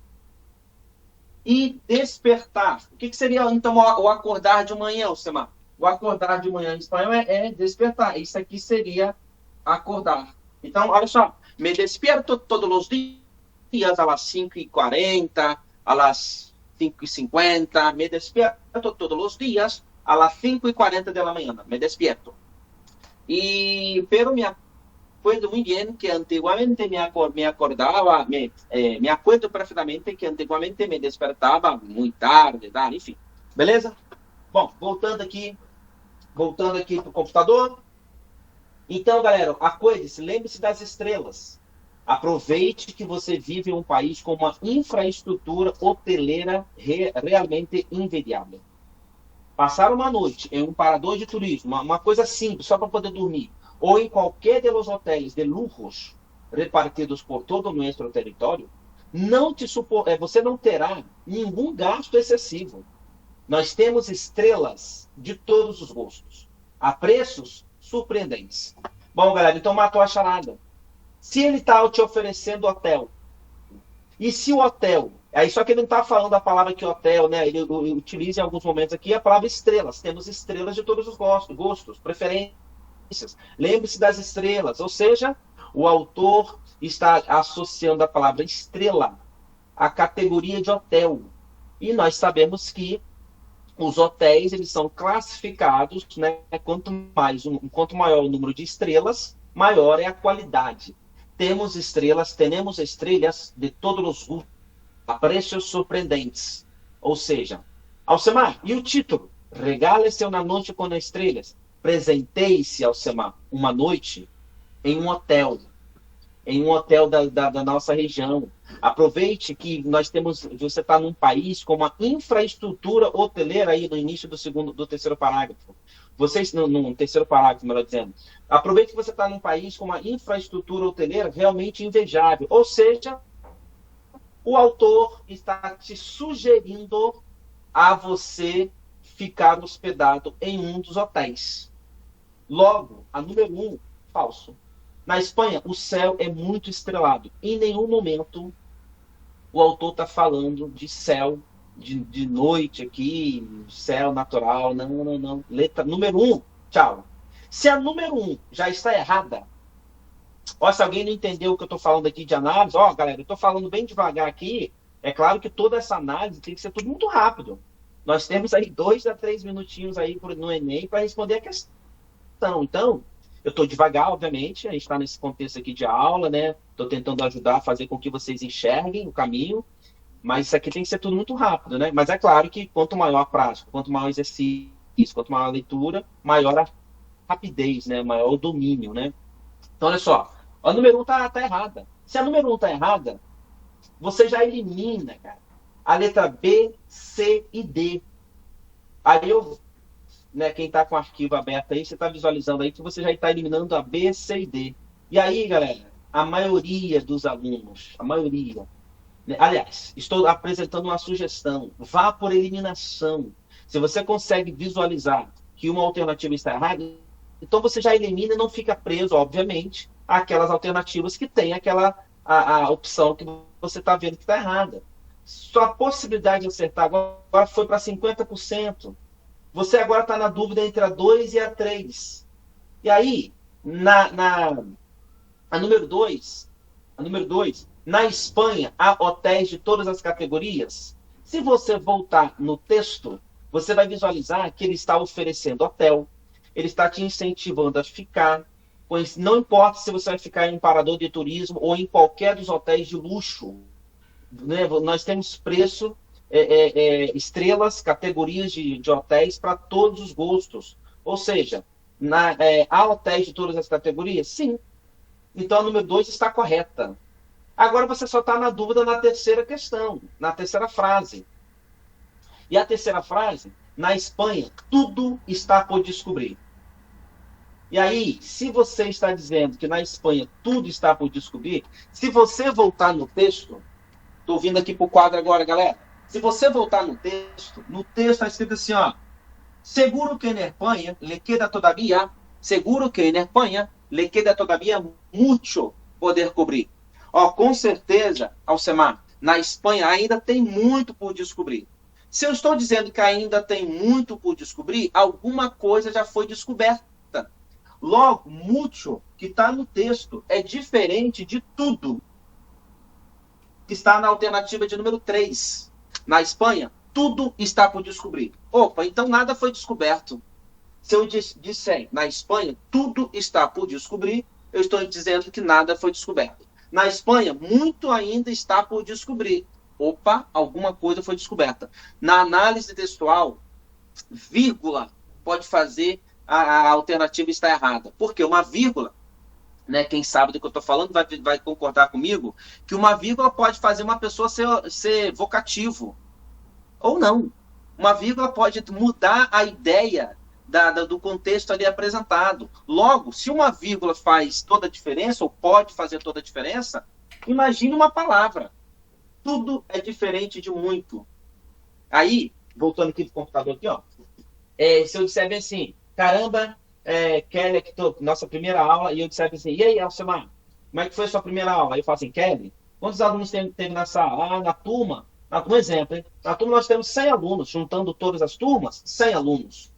E despertar. O que seria, então, o acordar de manhã, Alcemar? O acordar de manhã em espanhol é despertar. Isso aqui seria acordar. Então, olha só. Me despierto todos os dias, às 5h40, às 5h50, me despierto todos os dias a las 5:40 de la mañana, me despierto. Pero me acuerdo muy bien que antiguamente me acuerdo perfeitamente que antiguamente me despertava muito tarde, tá? Enfim. Beleza? Bom, voltando aqui pro computador. Então, galera, acuerde-se, lembre-se das estrelas. Aproveite que você vive em um país com uma infraestrutura hoteleira realmente invejável. Passar uma noite em um parador de turismo, uma coisa simples, só para poder dormir, ou em qualquer dos hotéis de lujos repartidos por todo o nosso território, você não terá nenhum gasto excessivo. Nós temos estrelas de todos os gostos, a preços surpreendentes. Bom, galera, então matou a charada. Se ele está te oferecendo hotel, e se o hotel Aí só que ele não está falando a palavra aqui, hotel, né? Ele utiliza em alguns momentos aqui a palavra estrelas. Temos estrelas de todos os gostos, preferências. Lembre-se das estrelas, ou seja, o autor está associando a palavra estrela à categoria de hotel. E nós sabemos que os hotéis, eles são classificados, né? Quanto maior o número de estrelas, maior é a qualidade. Tenemos estrelas de todos os gustos, a preços surpreendentes. Ou seja, Alcemar, e o título? Regale-se uma noite com estrelas. Presenteie-se, Alcemar, uma noite em um hotel da nossa região. Aproveite que você está num país com uma infraestrutura hoteleira aí no início do terceiro parágrafo. No terceiro parágrafo, melhor dizendo. Aproveite que você está num país com uma infraestrutura hoteleira realmente invejável. Ou seja, o autor está te sugerindo a você ficar hospedado em um dos hotéis. Logo, a número 1, falso. Na Espanha, o céu é muito estrelado. Em nenhum momento o autor está falando de céu de noite aqui, céu natural. Não. Letra número 1, tchau. Se a número 1 já está errada, se alguém não entendeu o que eu estou falando aqui de análise, galera, eu estou falando bem devagar aqui. É claro que toda essa análise tem que ser tudo muito rápido. Nós temos aí 2 a 3 minutinhos aí no Enem para responder a questão. Então, eu estou devagar, obviamente, a gente está nesse contexto aqui de aula, né? Estou tentando ajudar a fazer com que vocês enxerguem o caminho, mas isso aqui tem que ser tudo muito rápido, né? Mas é claro que quanto maior a prática, quanto maior o exercício, quanto maior a leitura, maior a rapidez, né? Maior o domínio, né? Então, olha só, a número 1 está errada. Se a número 1 está errada, você já elimina, cara, a letra B, C e D. Aí quem está com o arquivo aberto aí, você está visualizando aí que você já está eliminando a B, C e D. E aí, galera, a maioria dos alunos, aliás, estou apresentando uma sugestão, vá por eliminação. Se você consegue visualizar que uma alternativa está errada, então você já elimina e não fica preso, obviamente, àquelas alternativas que tem a opção que você está vendo que está errada. Sua possibilidade de acertar agora foi para 50%. Você agora está na dúvida entre a 2 e a 3. E aí, a número 2, na Espanha, há hotéis de todas as categorias. Se você voltar no texto, você vai visualizar que ele está oferecendo hotel, ele está te incentivando a ficar, pois não importa se você vai ficar em um parador de turismo ou em qualquer dos hotéis de luxo, né? Nós temos preço, estrelas, categorias de hotéis para todos os gostos. Ou seja, há hotéis de todas as categorias? Sim. Então a número 2 está correta. Agora você só está na dúvida na terceira questão, na terceira frase. E a terceira frase, na Espanha, tudo está por descobrir. E aí, se você está dizendo que na Espanha tudo está por descobrir, se você voltar no texto, estou vindo aqui para o quadro agora, galera. Se você voltar no texto está escrito assim, seguro que en España le queda todavía mucho poder cobrir. Com certeza, Alcemar, na Espanha ainda tem muito por descobrir. Se eu estou dizendo que ainda tem muito por descobrir, alguma coisa já foi descoberta. Logo, mucho, que está no texto, é diferente de tudo que está na alternativa de número 3. Na Espanha, tudo está por descobrir. Então nada foi descoberto. Se eu disser, na Espanha, tudo está por descobrir, eu estou dizendo que nada foi descoberto. Na Espanha, muito ainda está por descobrir. Alguma coisa foi descoberta. Na análise textual, vírgula pode fazer a alternativa estar errada. Porque uma vírgula, né, quem sabe do que eu estou falando vai concordar comigo, que uma vírgula pode fazer uma pessoa ser vocativo. Ou não. Uma vírgula pode mudar a ideia do contexto ali apresentado. Logo, se uma vírgula faz toda a diferença, ou pode fazer toda a diferença, imagine uma palavra. Tudo é diferente de muito. Aí, voltando aqui do computador aqui, se eu disser bem assim, caramba, Kelly, aqui nossa primeira aula, e eu disser assim, e aí, Alcemar, como é que foi a sua primeira aula? Aí eu falo assim, Kelly, quantos alunos teve na sala? Na Um exemplo, hein? Na turma nós temos 100 alunos, juntando todas as turmas, 100 alunos.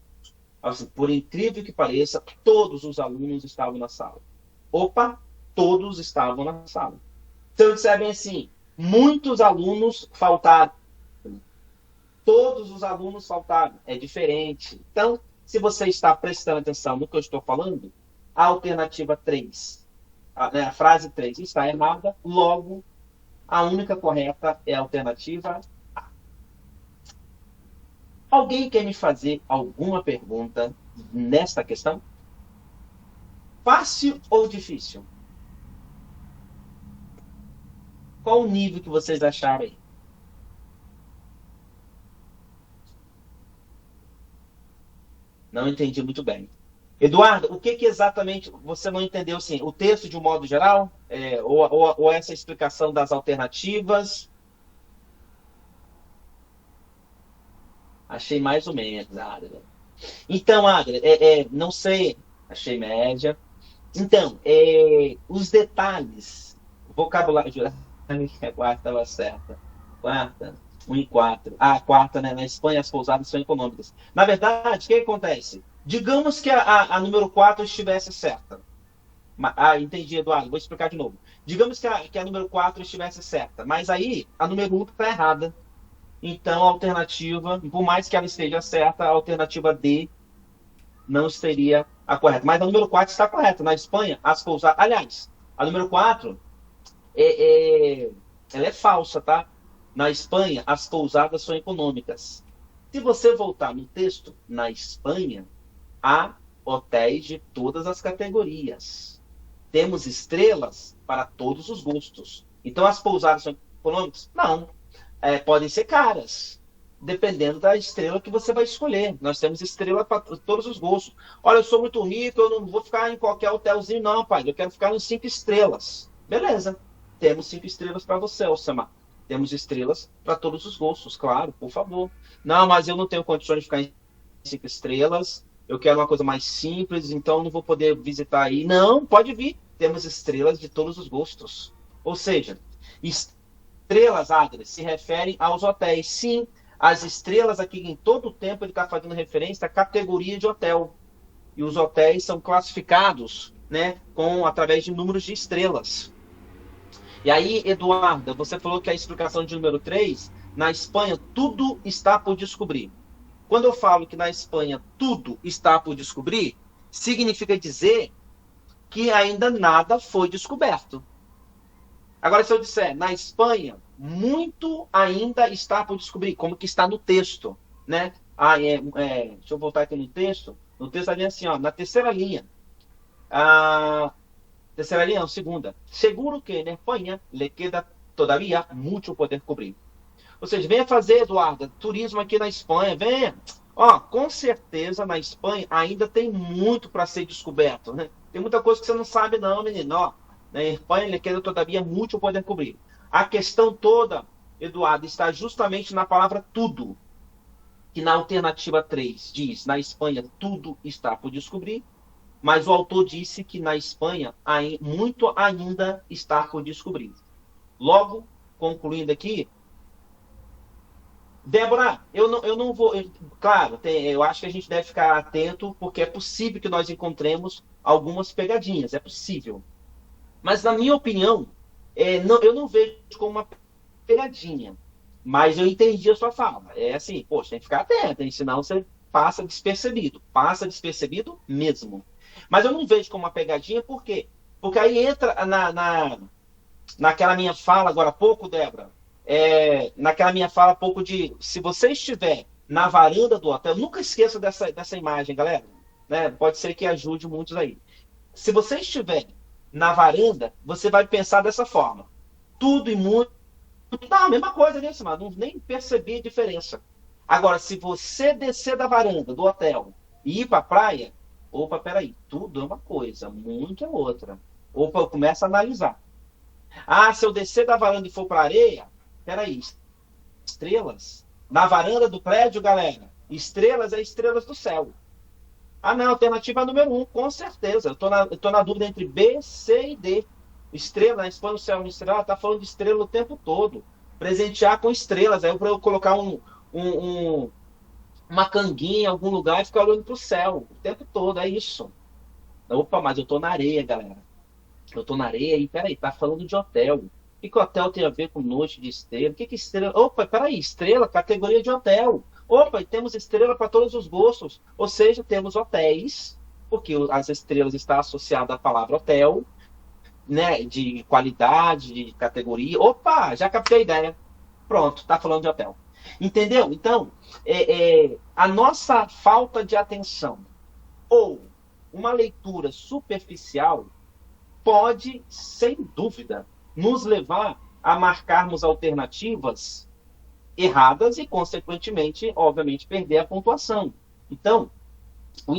Assim, por incrível que pareça, todos os alunos estavam na sala. Opa, todos estavam na sala. Então, eu disser bem assim, muitos alunos faltaram. Todos os alunos faltaram. É diferente. Então, se você está prestando atenção no que eu estou falando, a alternativa 3, a frase 3 está errada, logo, a única correta é a alternativa A. Alguém quer me fazer alguma pergunta nesta questão? Fácil ou difícil? Qual o nível que vocês acharam aí? Não entendi muito bem. Eduardo, o que exatamente você não entendeu? Sim, o texto de um modo geral? Ou essa explicação das alternativas? Achei mais ou menos, Adria. Então, Adria, não sei, achei média. Então, os detalhes, vocabulário, a quarta estava certa. Quarta, 1 e 4. Ah, a quarta, né? Na Espanha as pousadas são econômicas. Na verdade, o que acontece? Digamos que a número 4 estivesse certa. Entendi, Eduardo. Vou explicar de novo. Digamos que a número 4 estivesse certa, mas aí a número 1 está errada. Então, a alternativa, por mais que ela esteja certa, a alternativa D não seria a correta. Mas a número 4 está correta. Na Espanha, as pousadas... Aliás, a número 4, ela é falsa, tá? Na Espanha, as pousadas são econômicas. Se você voltar no texto, na Espanha, há hotéis de todas as categorias. Temos estrelas para todos os gostos. Então, as pousadas são econômicas? Não. Podem ser caras, dependendo da estrela que você vai escolher. Nós temos estrela para todos os gostos. Olha, eu sou muito rico, eu não vou ficar em qualquer hotelzinho, não, pai. Eu quero ficar nos 5 estrelas. Beleza. Temos 5 estrelas para você, Alcemar. Temos estrelas para todos os gostos, claro, por favor. Não, mas eu não tenho condições de ficar em 5 estrelas. Eu quero uma coisa mais simples, então não vou poder visitar aí. Não, pode vir. Temos estrelas de todos os gostos. Ou seja, estrelas, Adria, se referem aos hotéis. Sim, as estrelas aqui em todo o tempo ele está fazendo referência à categoria de hotel. E os hotéis são classificados, né, através de números de estrelas. E aí, Eduarda, você falou que a explicação de número 3, na Espanha, tudo está por descobrir. Quando eu falo que na Espanha tudo está por descobrir, significa dizer que ainda nada foi descoberto. Agora, se eu disser, na Espanha, muito ainda está por descobrir, como que está no texto, né? Deixa eu voltar aqui no texto. No texto ali assim, ó, na terceira linha. Terceira linha, não, segunda. Seguro que na Espanha le queda todavía mucho poder cobrir. Ou seja, venha fazer, Eduardo, turismo aqui na Espanha, venha. Ó, com certeza na Espanha ainda tem muito para ser descoberto, né? Tem muita coisa que você não sabe não, menino. Ó, na Espanha le queda todavía mucho poder cobrir. A questão toda, Eduardo, está justamente na palavra tudo. Que na alternativa 3 diz, na Espanha tudo está por descobrir. Mas o autor disse que na Espanha muito ainda está por descobrir. Logo, concluindo aqui, Débora, eu não vou... Claro, eu acho que a gente deve ficar atento, porque é possível que nós encontremos algumas pegadinhas, é possível. Mas, na minha opinião, eu não vejo como uma pegadinha. Mas eu entendi a sua fala. É assim, poxa, tem que ficar atento, hein? Senão você passa despercebido. Passa despercebido mesmo. Mas eu não vejo como uma pegadinha, por quê? Porque aí entra naquela minha fala agora há pouco, Débora, naquela minha fala há pouco de, se você estiver na varanda do hotel, nunca esqueça dessa imagem, galera, né? Pode ser que ajude muitos aí. Se você estiver na varanda, você vai pensar dessa forma. Tudo e muito, a mesma coisa, né, Simar? Não nem percebi a diferença. Agora, se você descer da varanda do hotel e ir para a praia, opa, peraí, tudo é uma coisa, muito é outra. Opa, eu começo a analisar. Se eu descer da varanda e for para a areia, peraí, estrelas? Na varanda do prédio, galera, estrelas é estrelas do céu. Não, alternativa número 1, com certeza. Eu tô na dúvida entre B, C e D. Estrela, na Espanha, o céu, uma estrela, tá falando de estrela o tempo todo. presentear com estrelas. Aí para eu colocar um, uma canguinha em algum lugar e ficar olhando para o céu o tempo todo. É isso. Opa, mas eu tô na areia, galera. Eu tô na areia e, peraí, tá falando de hotel. O que que hotel tem a ver com noite de estrela? O que que estrela... Opa, peraí, estrela, categoria de hotel. Opa, e temos estrela para todos os gostos. Ou seja, temos hotéis, porque as estrelas estão associadas à palavra hotel, né? De qualidade, de categoria. Opa, já captei a ideia. Pronto, tá falando de hotel. Entendeu? Então, a nossa falta de atenção ou uma leitura superficial pode, sem dúvida, nos levar a marcarmos alternativas erradas e, consequentemente, obviamente, perder a pontuação. Então, o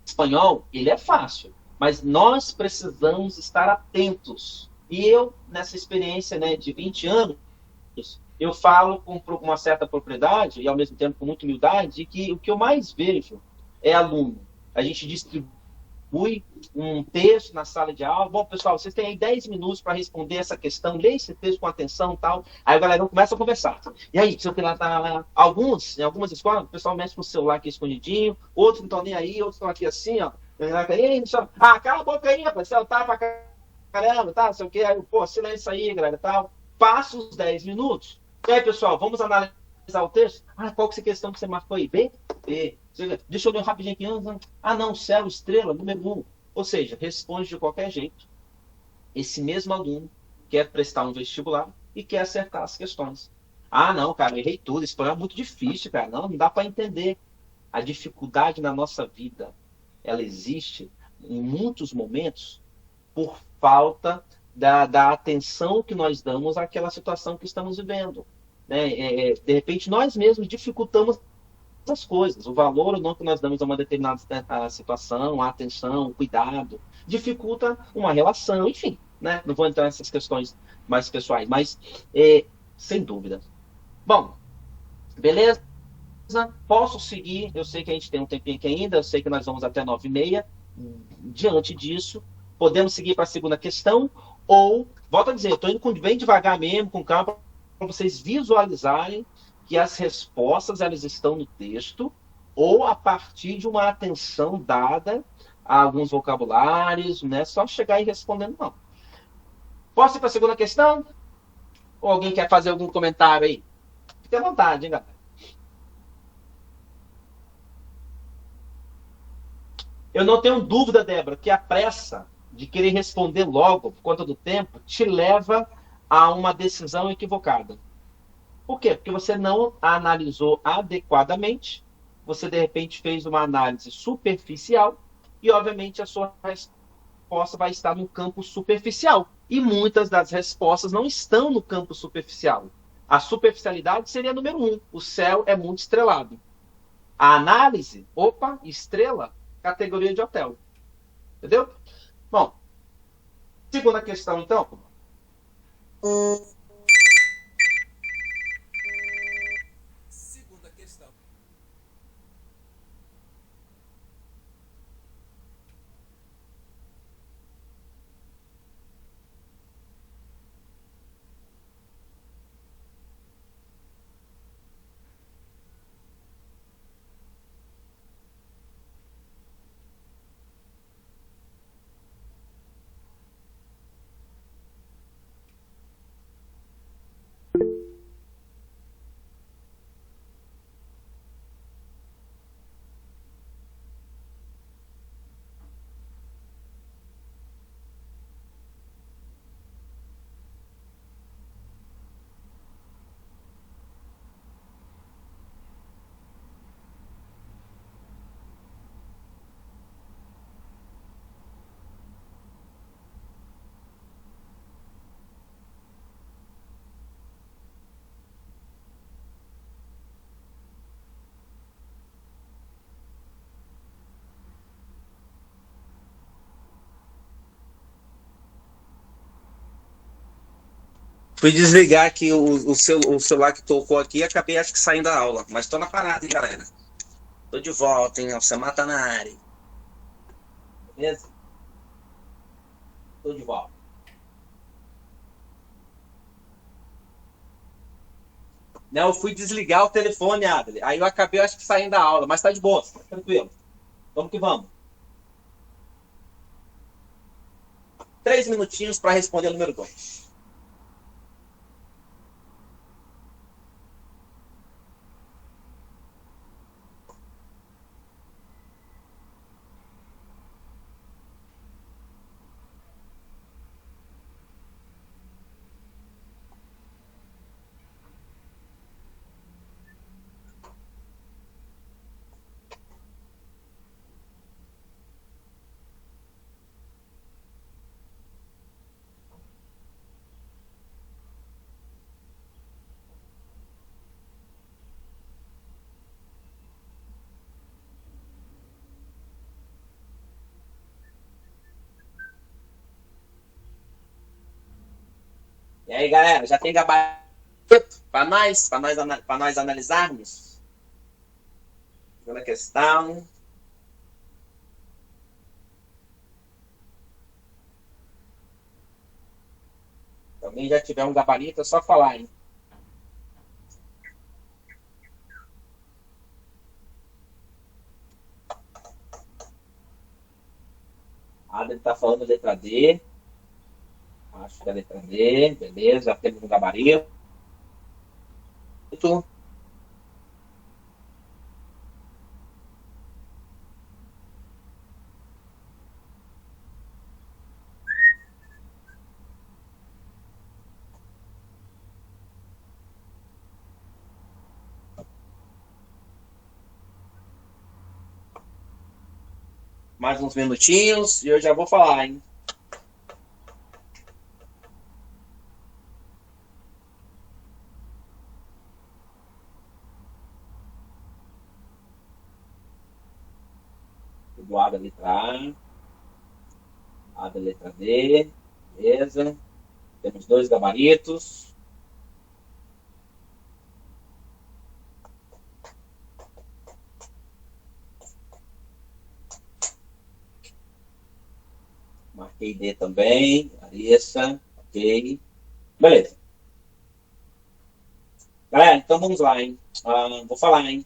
espanhol, ele é fácil, mas nós precisamos estar atentos. E eu, nessa experiência, né, de 20 anos, eu falo com uma certa propriedade e, ao mesmo tempo, com muita humildade, que o que eu mais vejo é aluno. A gente distribui um texto na sala de aula. Bom, pessoal, vocês têm aí 10 minutos para responder essa questão, leia esse texto com atenção e tal. Aí a galera começa a conversar. E aí, se eu lá tá. Alguns, em algumas escolas, o pessoal mexe com o celular aqui escondidinho, outros não estão nem aí, outros estão aqui assim, ó. Ah, cala a boca aí, rapaz, você tá pra caramba, tá? Não sei o quê. Aí, pô, silêncio aí, galera, tal. Passa os 10 minutos. E aí, pessoal, vamos analisar o texto? Ah, qual que é a questão que você marcou aí? B? B. Deixa eu ler rapidinho aqui. Ah, não, céu, estrela, número 1. Ou seja, responde de qualquer jeito. Esse mesmo aluno quer prestar um vestibular e quer acertar as questões. Ah, não, cara, eu errei tudo. Isso é muito difícil, cara. Não, não dá para entender. A dificuldade na nossa vida, ela existe em muitos momentos por falta da atenção que nós damos àquela situação que estamos vivendo. Né? De repente, nós mesmos dificultamos as coisas, o valor ou não que nós damos a uma determinada situação, a atenção, o cuidado, dificulta uma relação, enfim, né? Não vou entrar nessas questões mais pessoais, mas sem dúvida. Bom, beleza? Posso seguir? Eu sei que a gente tem um tempinho aqui ainda, eu sei que nós vamos até 9h30. Diante disso, podemos seguir para a segunda questão, ou, volto a dizer, eu estou indo bem devagar mesmo, com calma, para vocês visualizarem que as respostas elas estão no texto ou a partir de uma atenção dada a alguns vocabulários, não é só chegar e respondendo, não. Posso ir para a segunda questão? Ou alguém quer fazer algum comentário aí? Fique à vontade, hein, galera. Eu não tenho dúvida, Débora, que a pressa de querer responder logo, por conta do tempo, te leva a uma decisão equivocada. Por quê? Porque você não analisou adequadamente, você de repente fez uma análise superficial e, obviamente, a sua resposta vai estar no campo superficial. E muitas das respostas não estão no campo superficial. A superficialidade seria número 1. O céu é muito estrelado. A análise, opa, estrela, categoria de hotel. Entendeu? Bom, segunda questão, então. Fui desligar aqui o celular que tocou aqui e acabei, acho que, saindo da aula. Mas tô na parada, hein, galera? Tô de volta, hein? Você mata na área. Beleza? Tô de volta. Né, eu fui desligar o telefone, Adri. Aí eu acabei, acho que, saindo da aula, mas tá de boa, tá tranquilo. Vamos que vamos. 3 minutinhos para responder o número 2. E aí, galera, já tem gabarito para nós analisarmos? Segunda questão. Se alguém já tiver um gabarito, é só falar, hein? A Adri está falando letra D. Acho que é a letra D. Beleza, já temos um gabarito. Mais uns minutinhos e eu já vou falar, hein? O A da letra A da letra D, beleza. Temos 2 gabaritos. Marquei D também, Larissa, ok. Beleza. Galera, então vamos lá, hein? Vou falar, hein?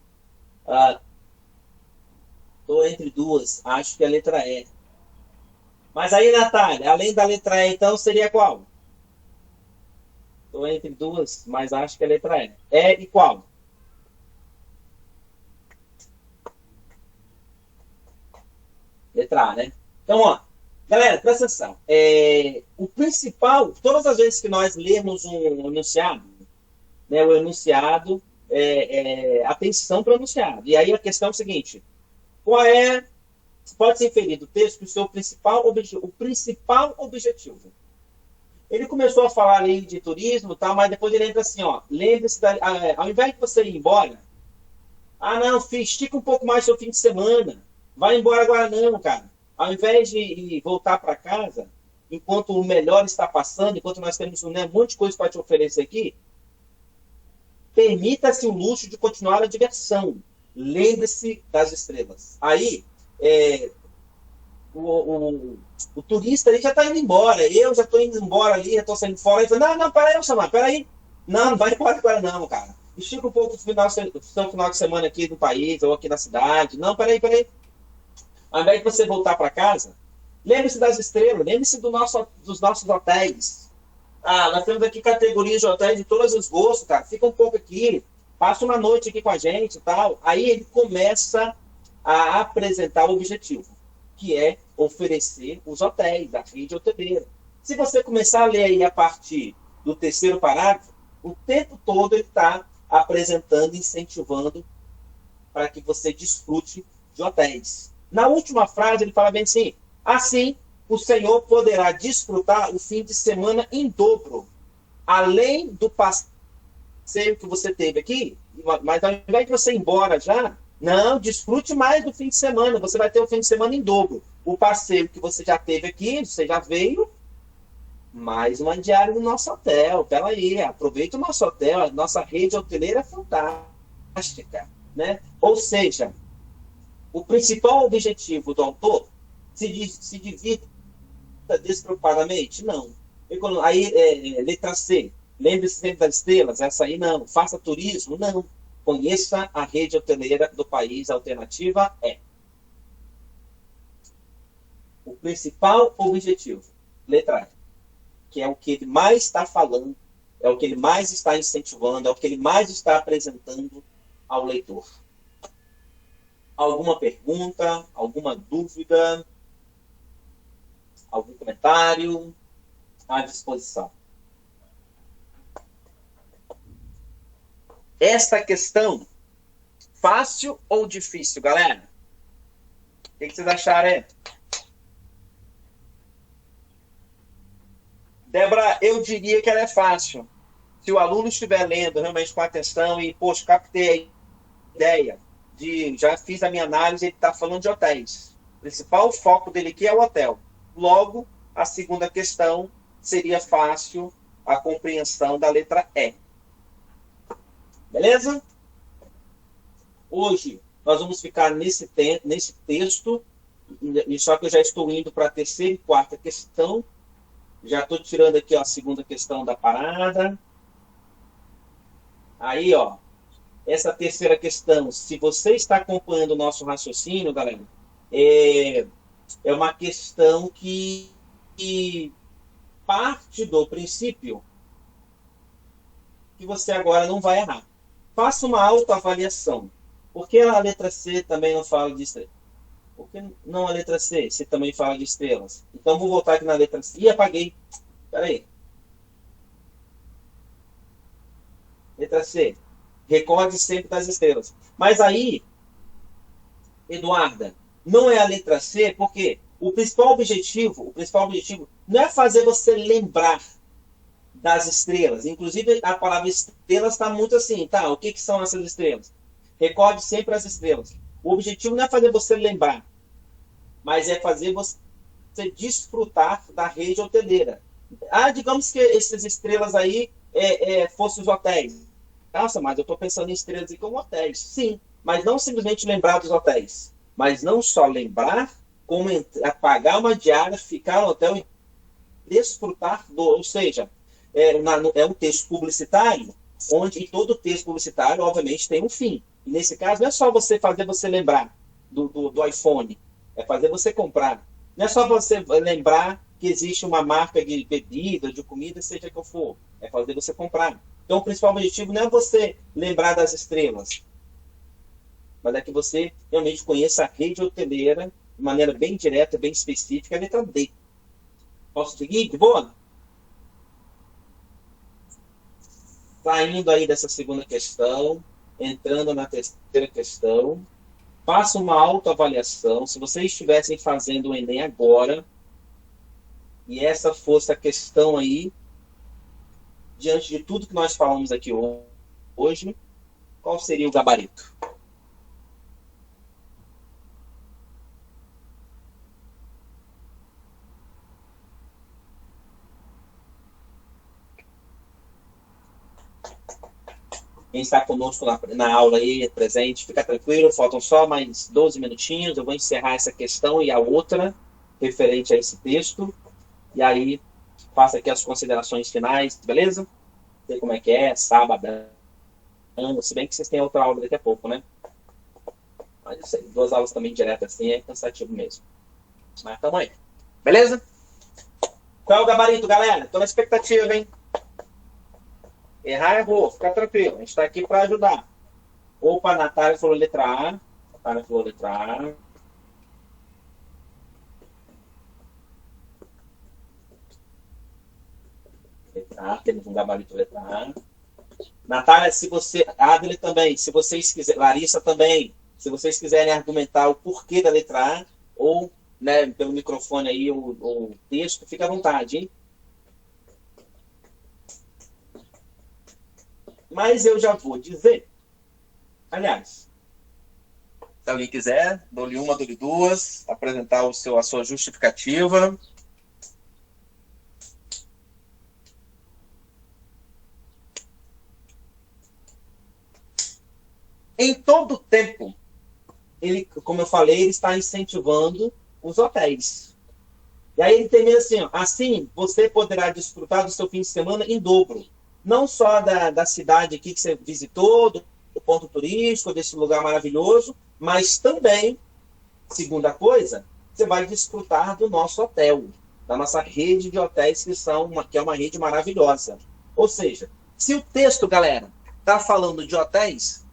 Tô entre duas, acho que é a letra E. Mas aí, Natália, além da letra E, então, seria qual? Tô entre duas, mas acho que é a letra E. E e qual? Letra A, né? Então, ó, galera, presta atenção. O principal, todas as vezes que nós lermos um enunciado, né, o enunciado, atenção para o enunciado. E aí a questão é o seguinte: qual é, pode ser inferido do texto o seu principal objetivo? Ele começou a falar ali de turismo e tal, mas depois ele entra assim, ó, lembre-se, ao invés de você ir embora, não, filho, estica um pouco mais seu fim de semana, vai embora agora não, cara. Ao invés de voltar para casa, enquanto o melhor está passando, enquanto nós temos um monte de coisa para te oferecer aqui, permita-se o luxo de continuar a diversão. Lembre-se das estrelas. Aí, o turista ali já está indo embora. Eu já estou indo embora ali, já estou saindo fora. Ele fala, não, peraí, chamar, peraí. Não vai embora agora não, cara. Estica um pouco o seu final de semana aqui no país ou aqui na cidade. Não, peraí. Ao invés de você voltar para casa, lembre-se das estrelas, lembre-se dos nossos hotéis. Nós temos aqui categorias de hotéis de todos os gostos, cara. Fica um pouco aqui, passa uma noite aqui com a gente e tal. Aí ele começa a apresentar o objetivo, que é oferecer os hotéis, a rede hoteleira. Se você começar a ler aí a partir do 3º parágrafo, o tempo todo ele está apresentando, incentivando para que você desfrute de hotéis. Na última frase ele fala bem assim, o Senhor poderá desfrutar o fim de semana em dobro, além do passeio que você teve aqui, mas ao invés de você ir embora já, não, desfrute mais do fim de semana, você vai ter o fim de semana em dobro. O passeio que você já teve aqui, você já veio, mais uma diária no nosso hotel, peraí, aproveita o nosso hotel, a nossa rede hoteleira é fantástica, né? Ou seja, o principal objetivo do autor se divide despreocupadamente? Não. Aí, letra C. Lembre-se sempre das estrelas, essa aí não. Faça turismo, não. Conheça a rede hoteleira do país. A alternativa é o principal objetivo, letra A, que é o que ele mais está falando, é o que ele mais está incentivando, é o que ele mais está apresentando ao leitor. Alguma pergunta, alguma dúvida, algum comentário à disposição? Esta questão, fácil ou difícil, galera? O que vocês acharam aí? Débora, eu diria que ela é fácil. Se o aluno estiver lendo realmente com atenção e, poxa, captei a ideia, já fiz a minha análise, ele está falando de hotéis. O principal foco dele aqui é o hotel. Logo, a segunda questão seria fácil a compreensão da letra E. Beleza? Hoje, nós vamos ficar nesse texto, só que eu já estou indo para a terceira e quarta questão. Já estou tirando aqui ó, a segunda questão da parada. Aí, ó, essa terceira questão, se você está acompanhando o nosso raciocínio, galera, é uma questão que parte do princípio que você agora não vai errar. Faça uma autoavaliação. Por que a letra C também não fala de estrelas? Por que não a letra C, se também fala de estrelas? Então, vou voltar aqui na letra C. Ih, apaguei. Espera aí. Letra C. Recorde sempre das estrelas. Mas aí, Eduarda, não é a letra C, porque o principal objetivo não é fazer você lembrar das estrelas. Inclusive, a palavra estrelas está muito assim, tá? O que são essas estrelas? Recorde sempre as estrelas. O objetivo não é fazer você lembrar, mas é fazer você desfrutar da rede hoteleira. Ah, digamos que essas estrelas aí fossem os hotéis. Nossa, mas eu estou pensando em estrelas aí como hotéis. Sim, mas não simplesmente lembrar dos hotéis. Mas não só lembrar, como pagar uma diária, ficar no hotel e desfrutar ou seja, é um texto publicitário, onde todo texto publicitário, obviamente, tem um fim. E nesse caso, não é só fazer você lembrar do iPhone, é fazer você comprar. Não é só você lembrar que existe uma marca de bebida, de comida, seja que for, é fazer você comprar. Então, o principal objetivo não é você lembrar das estrelas, mas é que você realmente conheça a rede hoteleira de maneira bem direta, bem específica, a letra D. Posso seguir? De boa? Saindo aí dessa segunda questão, entrando na terceira questão, faça uma autoavaliação. Se vocês estivessem fazendo o Enem agora, e essa fosse a questão aí, diante de tudo que nós falamos aqui hoje, qual seria o gabarito? Quem está conosco na aula aí, presente, fica tranquilo, faltam só mais 12 minutinhos, eu vou encerrar essa questão e a outra, referente a esse texto, e aí faça aqui as considerações finais, beleza? Sei como é que é, sábado, se bem que vocês têm outra aula daqui a pouco, né? Mas eu sei, 2 aulas também diretas assim é cansativo mesmo. Mas tamo aí. Beleza? Qual é o gabarito, galera? Tô na expectativa, hein? Errar, errou. Fica tranquilo. A gente tá aqui para ajudar. Opa, a Natália falou letra A. Natália falou letra A. Letra A. Temos um gabarito letra A. Natália, se você... Adler também. Se vocês quiserem... Larissa também. Se vocês quiserem argumentar o porquê da letra A, ou né, pelo microfone aí, o texto, fica à vontade, hein? Mas eu já vou dizer, aliás, se alguém quiser, dou-lhe uma, dou-lhe duas, apresentar a sua justificativa. Em todo tempo, ele, como eu falei, ele está incentivando os hotéis. E aí ele termina assim, ó, assim você poderá desfrutar do seu fim de semana em dobro. não só da cidade aqui que você visitou, do ponto turístico, desse lugar maravilhoso, mas também, segunda coisa, você vai desfrutar do nosso hotel, da nossa rede de hotéis que é uma rede maravilhosa. Ou seja, se o texto, galera, está falando de hotéis,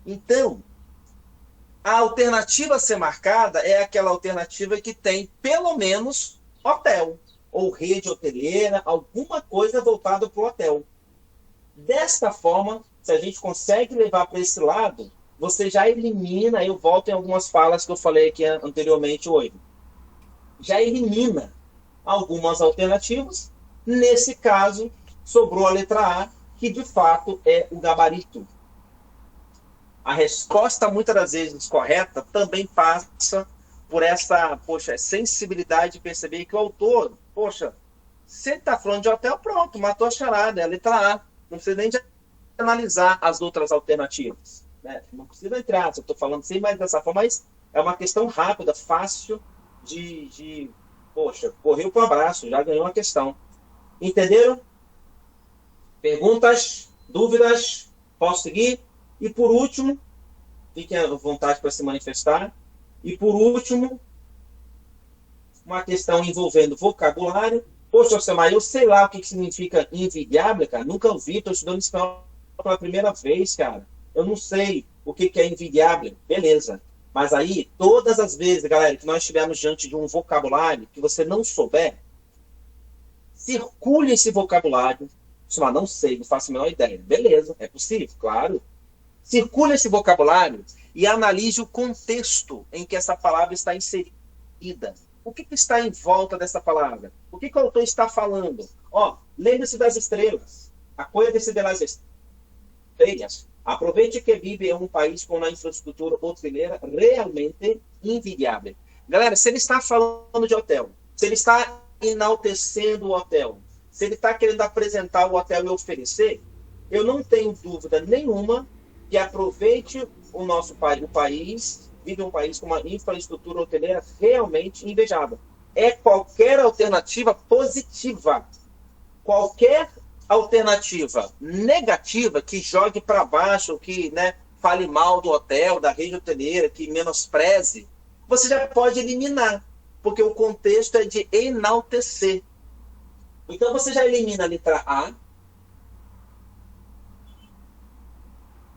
então a alternativa a ser marcada é aquela alternativa que tem pelo menos hotel ou rede hoteleira, alguma coisa voltada para o hotel. Desta forma, se a gente consegue levar para esse lado, você já elimina, eu volto em algumas falas que eu falei aqui anteriormente hoje, já elimina algumas alternativas. Nesse caso, sobrou a letra A, que de fato é o gabarito. A resposta, muitas das vezes correta, também passa por essa, sensibilidade de perceber que o autor, se ele está falando de hotel, pronto, matou a charada, é a letra A. Não precisa nem de analisar as outras alternativas. Né? Não precisa entrar, se eu estou falando assim, mas dessa forma, mas é uma questão rápida, fácil correu para o abraço, já ganhou a questão. Entenderam? Perguntas? Dúvidas? Posso seguir? E por último, fiquem à vontade para se manifestar. E por último, uma questão envolvendo vocabulário. Poxa, Samar, eu sei lá o que significa invidiável, cara. Nunca ouvi, estou estudando espanhol pela primeira vez, cara. Eu não sei o que é invidiável. Beleza. Mas aí, todas as vezes, galera, que nós estivermos diante de um vocabulário que você não souber, circule esse vocabulário. Samar, não sei, não faço a menor ideia. Beleza, é possível, claro. Circule esse vocabulário e analise o contexto em que essa palavra está inserida. O que está em volta dessa palavra? O que o autor está falando? Lembre-se das estrelas. Acuérdese de las estrellas. Aproveite que vive em um país com uma infraestrutura hoteleira realmente invidiável. Galera, se ele está falando de hotel, se ele está enaltecendo o hotel, se ele está querendo apresentar o hotel e oferecer, eu não tenho dúvida nenhuma que aproveite o nosso país, o país vive um país com uma infraestrutura hoteleira realmente invejável. É qualquer alternativa positiva. Qualquer alternativa negativa que jogue para baixo, que fale mal do hotel, da rede hoteleira, que menospreze, você já pode eliminar, porque o contexto é de enaltecer. Então você já elimina a letra A,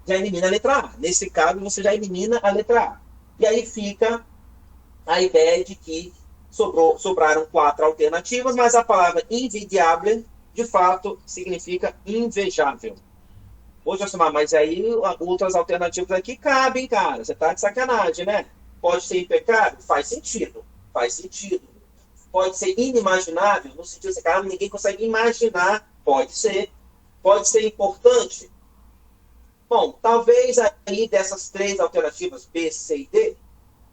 já elimina a letra A. Nesse caso, você já elimina a letra A. E aí fica a ideia de que sobraram 4 alternativas, mas a palavra invidiável, de fato, significa invejável. Hoje, mas aí outras alternativas aqui cabem, cara. Você tá de sacanagem, né? Pode ser impecável? Faz sentido. Faz sentido. Pode ser inimaginável? No sentido de, cara, ninguém consegue imaginar. Pode ser. Pode ser importante? Bom, talvez aí dessas 3 alternativas, B, C e D,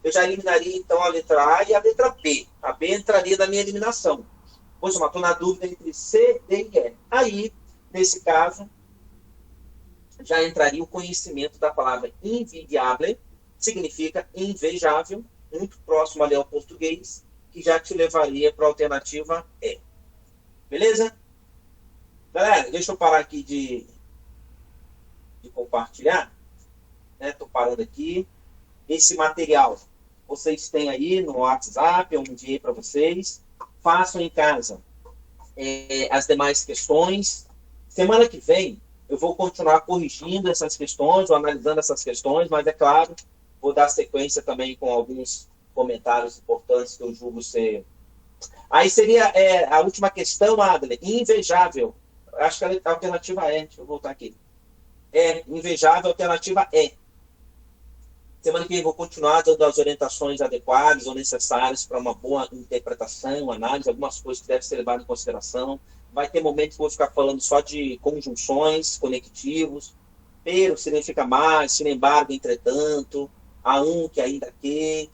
eu já eliminaria então a letra A e a letra B. A B entraria na minha eliminação. Poxa, mas estou na dúvida entre C, D e E. Aí, nesse caso, já entraria o conhecimento da palavra invidiável, significa invejável, muito próximo ali ao português, que já te levaria para a alternativa E. Beleza? Galera, deixa eu parar aqui de compartilhar. Estou parando aqui. Esse material vocês têm aí no WhatsApp, eu enviei para vocês. Façam em casa as demais questões. Semana que vem eu vou continuar corrigindo essas questões, ou analisando essas questões, mas é claro, vou dar sequência também com alguns comentários importantes que eu julgo ser. Aí seria a última questão, Adler, invejável. Acho que a alternativa é, deixa eu voltar aqui. Invejável, alternativa é. Semana que vem eu vou continuar dando as orientações adequadas ou necessárias para uma boa interpretação, análise, algumas coisas que devem ser levadas em consideração. Vai ter momentos que eu vou ficar falando só de conjunções, conectivos, pero significa mais, sin embargo, entretanto, aunque, ainda que.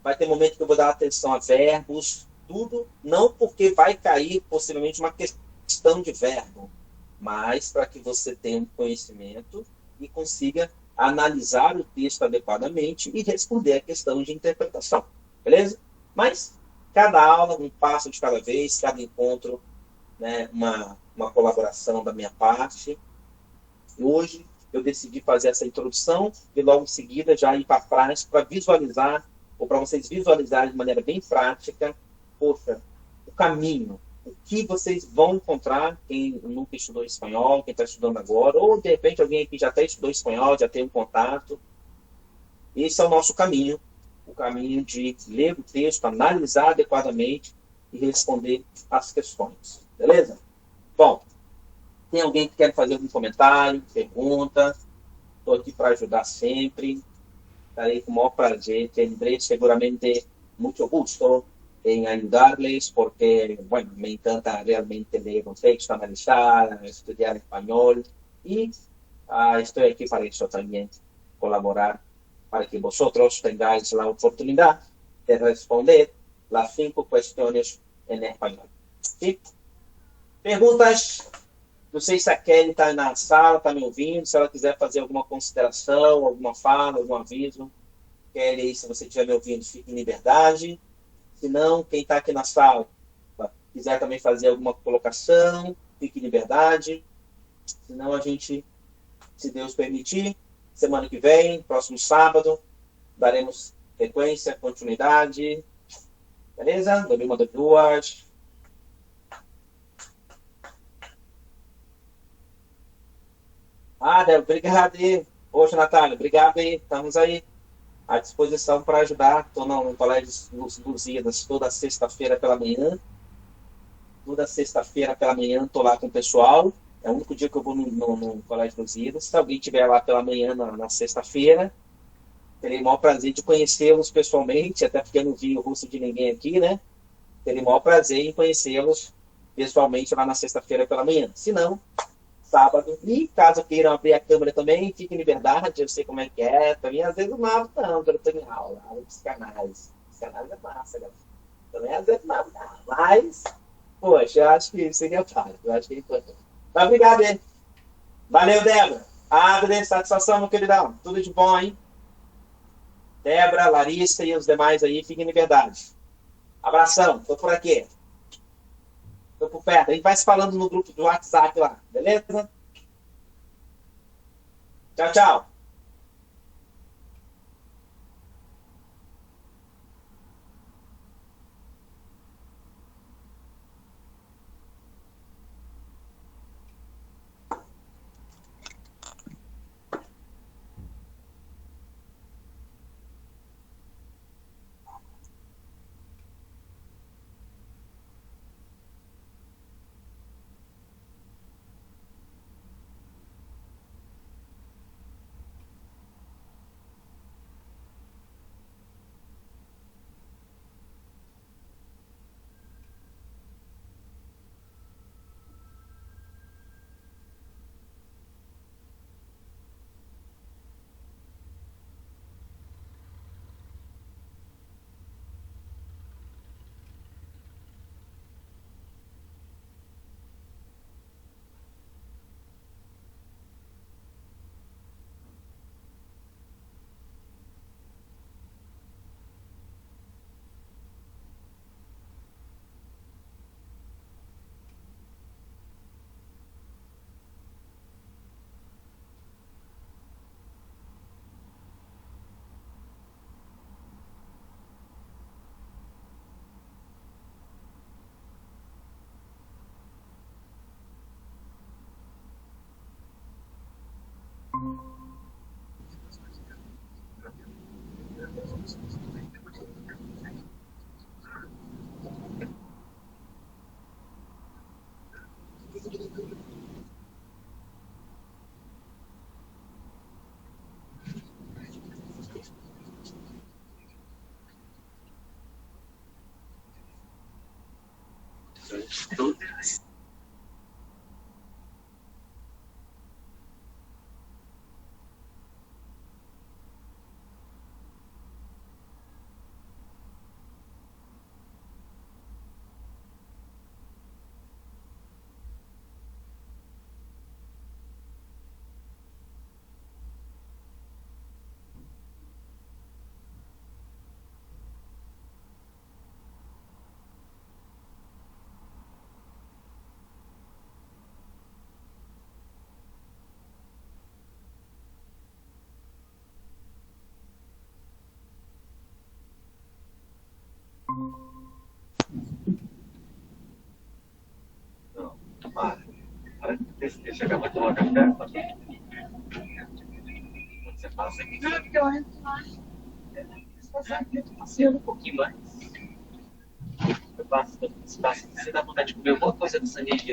Vai ter momentos que eu vou dar atenção a verbos, tudo, não porque vai cair possivelmente uma questão de verbo, mas para que você tenha um conhecimento e consiga analisar o texto adequadamente e responder a questão de interpretação. Beleza? Mas cada aula, um passo de cada vez, cada encontro, uma uma colaboração da minha parte. E hoje eu decidi fazer essa introdução e logo em seguida já ir para a prática para visualizar, ou para vocês visualizarem de maneira bem prática, poxa, o caminho, o que vocês vão encontrar, quem nunca estudou espanhol, quem está estudando agora, ou de repente alguém aqui já até estudou espanhol, já tem um contato. Esse é o nosso caminho, o caminho de ler o texto, analisar adequadamente e responder as questões. Beleza? Bom, tem alguém que quer fazer algum comentário, pergunta? Estou aqui para ajudar sempre. Estarei com o maior prazer. Tendré seguramente muito gusto em ayudarles porque, bueno, me encanta realmente leer un texto, analizar, estudiar español y estoy aquí para eso también, colaborar para que vosotros tengáis la oportunidad de responder las 5 cuestiones en español. ¿Sí? Perguntas? Não sei se a Kelly está na sala, está me ouvindo, se ela quiser fazer alguma consideração, alguma fala, algum aviso. Kelly, se você estiver me ouvindo, fique em liberdade. Se não, quem está aqui na sala, quiser também fazer alguma colocação, fique em liberdade. Se não, a gente, se Deus permitir, semana que vem, próximo sábado, daremos sequência, continuidade. Beleza? 2022. Débora, obrigado aí. Poxa, Natália, obrigado aí. Estamos aí à disposição para ajudar. Estou no Colégio Lusíadas toda sexta-feira pela manhã. Toda sexta-feira pela manhã estou lá com o pessoal. É o único dia que eu vou no Colégio Lusíadas. Se alguém estiver lá pela manhã na sexta-feira, terei o maior prazer de conhecê-los pessoalmente, até porque eu não vi o rosto de ninguém aqui, né? Terei o maior prazer em conhecê-los pessoalmente lá na sexta-feira pela manhã. Se não, sábado. E caso queiram abrir a câmera também, fique em liberdade, eu sei como é que é. Também às vezes não abro não, quando eu estou em aula. Aula de psicanálise. Psicanálise é massa, galera. Também às vezes não abro não. Mas, poxa, eu acho que seria fácil. Eu acho que é importante. Mas obrigado, hein? Valeu, Débora. Adri, satisfação, meu queridão. Tudo de bom, hein? Débora, Larissa e os demais aí, fiquem em liberdade. Abração, tô por aqui. Tô por perto. A gente vai se falando no grupo do WhatsApp lá, beleza? Tchau, tchau. Você acabou de tomar café? Quando você passa aqui, não, porque eu entro lá. Se passar aqui, eu tô passeando um pouquinho mais. Eu passo, você dá vontade de comer alguma coisa do sangue de